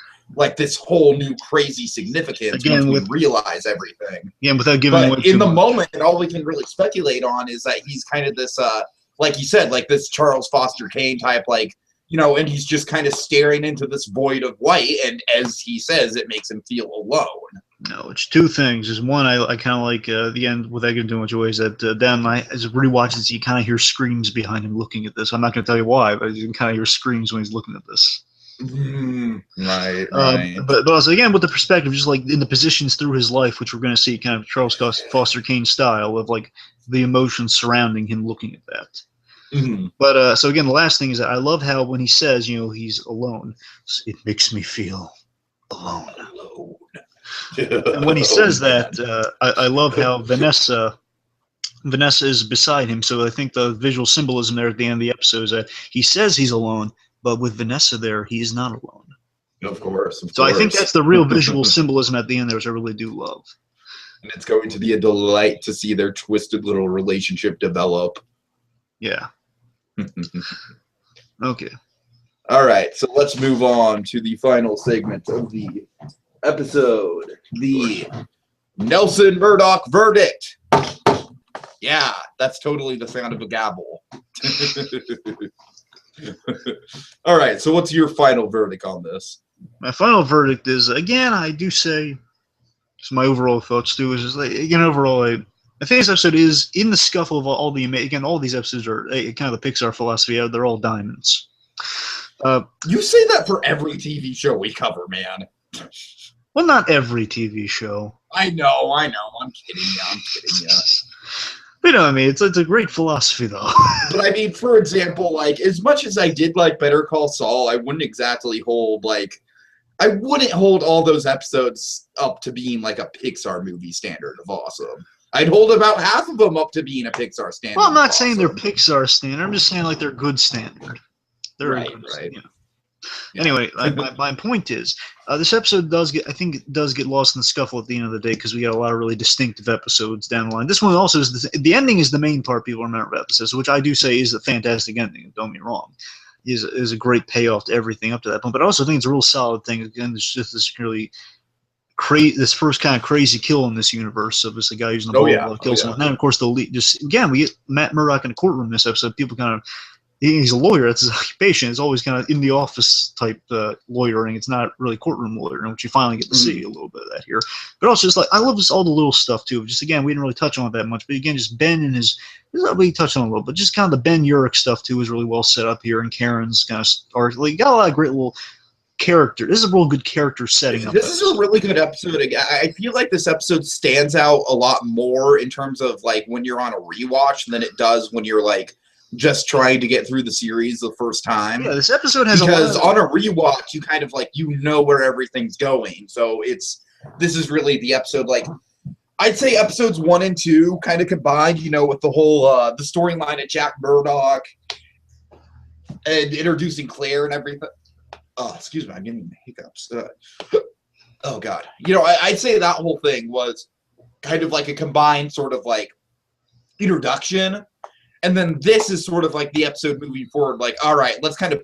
this whole new crazy significance when we realize everything. Yeah, without giving away in the moment, all we can really speculate on is that he's kind of this, like you said, this Charles Foster Kane type, and he's just kind of staring into this void of white, and as he says, it makes him feel alone. No, it's two things. Is one, I kind of like the end, without giving too much away, is that as I rewatch this, you kind of hear screams behind him looking at this. I'm not going to tell you why, but you can kind of hear screams when he's looking at this. Right. But also, again, with the perspective, just in the positions through his life, which we're going to see kind of Charles Foster Kane style of the emotions surrounding him looking at that. But so again, the last thing is that I love how when he says, he's alone, it makes me feel alone. And when he says that, I love how Vanessa is beside him. So I think the visual symbolism there at the end of the episode is that he says he's alone, but with Vanessa there, he is not alone. Of course. So I think that's the real visual symbolism at the end there, which I really do love. And it's going to be a delight to see their twisted little relationship develop. Yeah. Okay. All right, so let's move on to the final segment of the episode. The Nelson Murdoch verdict. Yeah, that's totally the sound of a gavel. All right, so what's your final verdict on this? My final verdict is, again, I do say, so my overall thoughts too is just like, again, overall, I think this episode is in the scuffle of all the, again, all these episodes are kind of the Pixar philosophy. They're all diamonds. You say that for every TV show we cover, man. Well, not every TV show. I know. I'm kidding you. But, you know what I mean? It's a great philosophy, though. But I mean, for example, like, as much as I did like Better Call Saul, I wouldn't exactly hold, like, I wouldn't hold all those episodes up to being like a Pixar movie standard of awesome. I'd hold about half of them up to being a Pixar standard. Well, I'm not saying they're Pixar standard. I'm just saying like they're good standard. They're right. You know. Yeah. Anyway, my point is, this episode does get lost in the scuffle at the end of the day because we got a lot of really distinctive episodes down the line. This one also is the ending is the main part people remember about this, which I do say is a fantastic ending. Don't get me wrong, is a great payoff to everything up to that point. But I also think it's a real solid thing. Again, it's just this really this first kind of crazy kill in this universe of this guy using the ball to kill someone. And then of course we get Matt Murdock in a courtroom in this episode. People kind of. He's a lawyer. That's his occupation. It's always kind of in the office type lawyering. It's not really courtroom lawyering, which you finally get to see a little bit of that here. But also, just like I love all the little stuff too. Just again, we didn't really touch on it that much, but again, just Ben and we touched on it a little, but just kind of the Ben Urich stuff too is really well set up here, and Karen's kind of arc. Like, got a lot of great little character. This is a real good character setting up. This is a really good episode. I feel like this episode stands out a lot more in terms of like when you're on a rewatch than it does when you're like just trying to get through the series the first time. Yeah, this episode has because on a rewatch you kind of like where everything's going. So this is really the episode. Like I'd say episodes 1 and 2 kind of combined, with the whole the storyline of Jack Murdoch and introducing Claire and everything. Oh, excuse me, I'm getting hiccups. Oh God, I'd say that whole thing was kind of like a combined sort of like introduction. And then this is sort of like the episode moving forward. Like, all right, let's kind of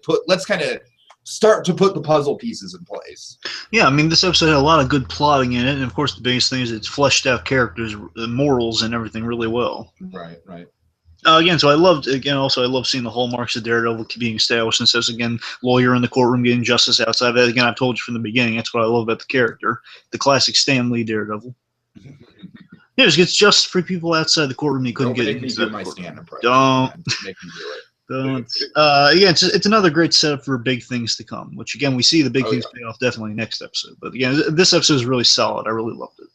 start to put the puzzle pieces in place. Yeah, I mean, this episode had a lot of good plotting in it, and of course, the biggest thing is it's fleshed out characters, morals, and everything really well. Right. Again, so I love seeing the hallmarks of Daredevil being established, and says again, lawyer in the courtroom getting justice outside of that. Again, I've told you from the beginning, that's what I love about the character, the classic Stan Lee Daredevil. Yeah, it gets just for people outside the courtroom. You couldn't get into my stand-up. Don't make me do it. Don't. Yeah, it's another great setup for big things to come. Which again, we see the big things pay off definitely next episode. But again, this episode is really solid. I really loved it.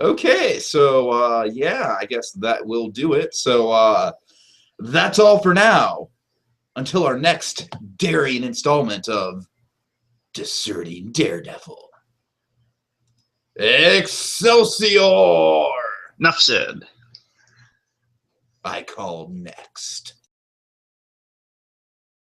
Okay, so I guess that will do it. So that's all for now. Until our next daring installment of Discerning Daredevil. Excelsior! Enough said. I call next.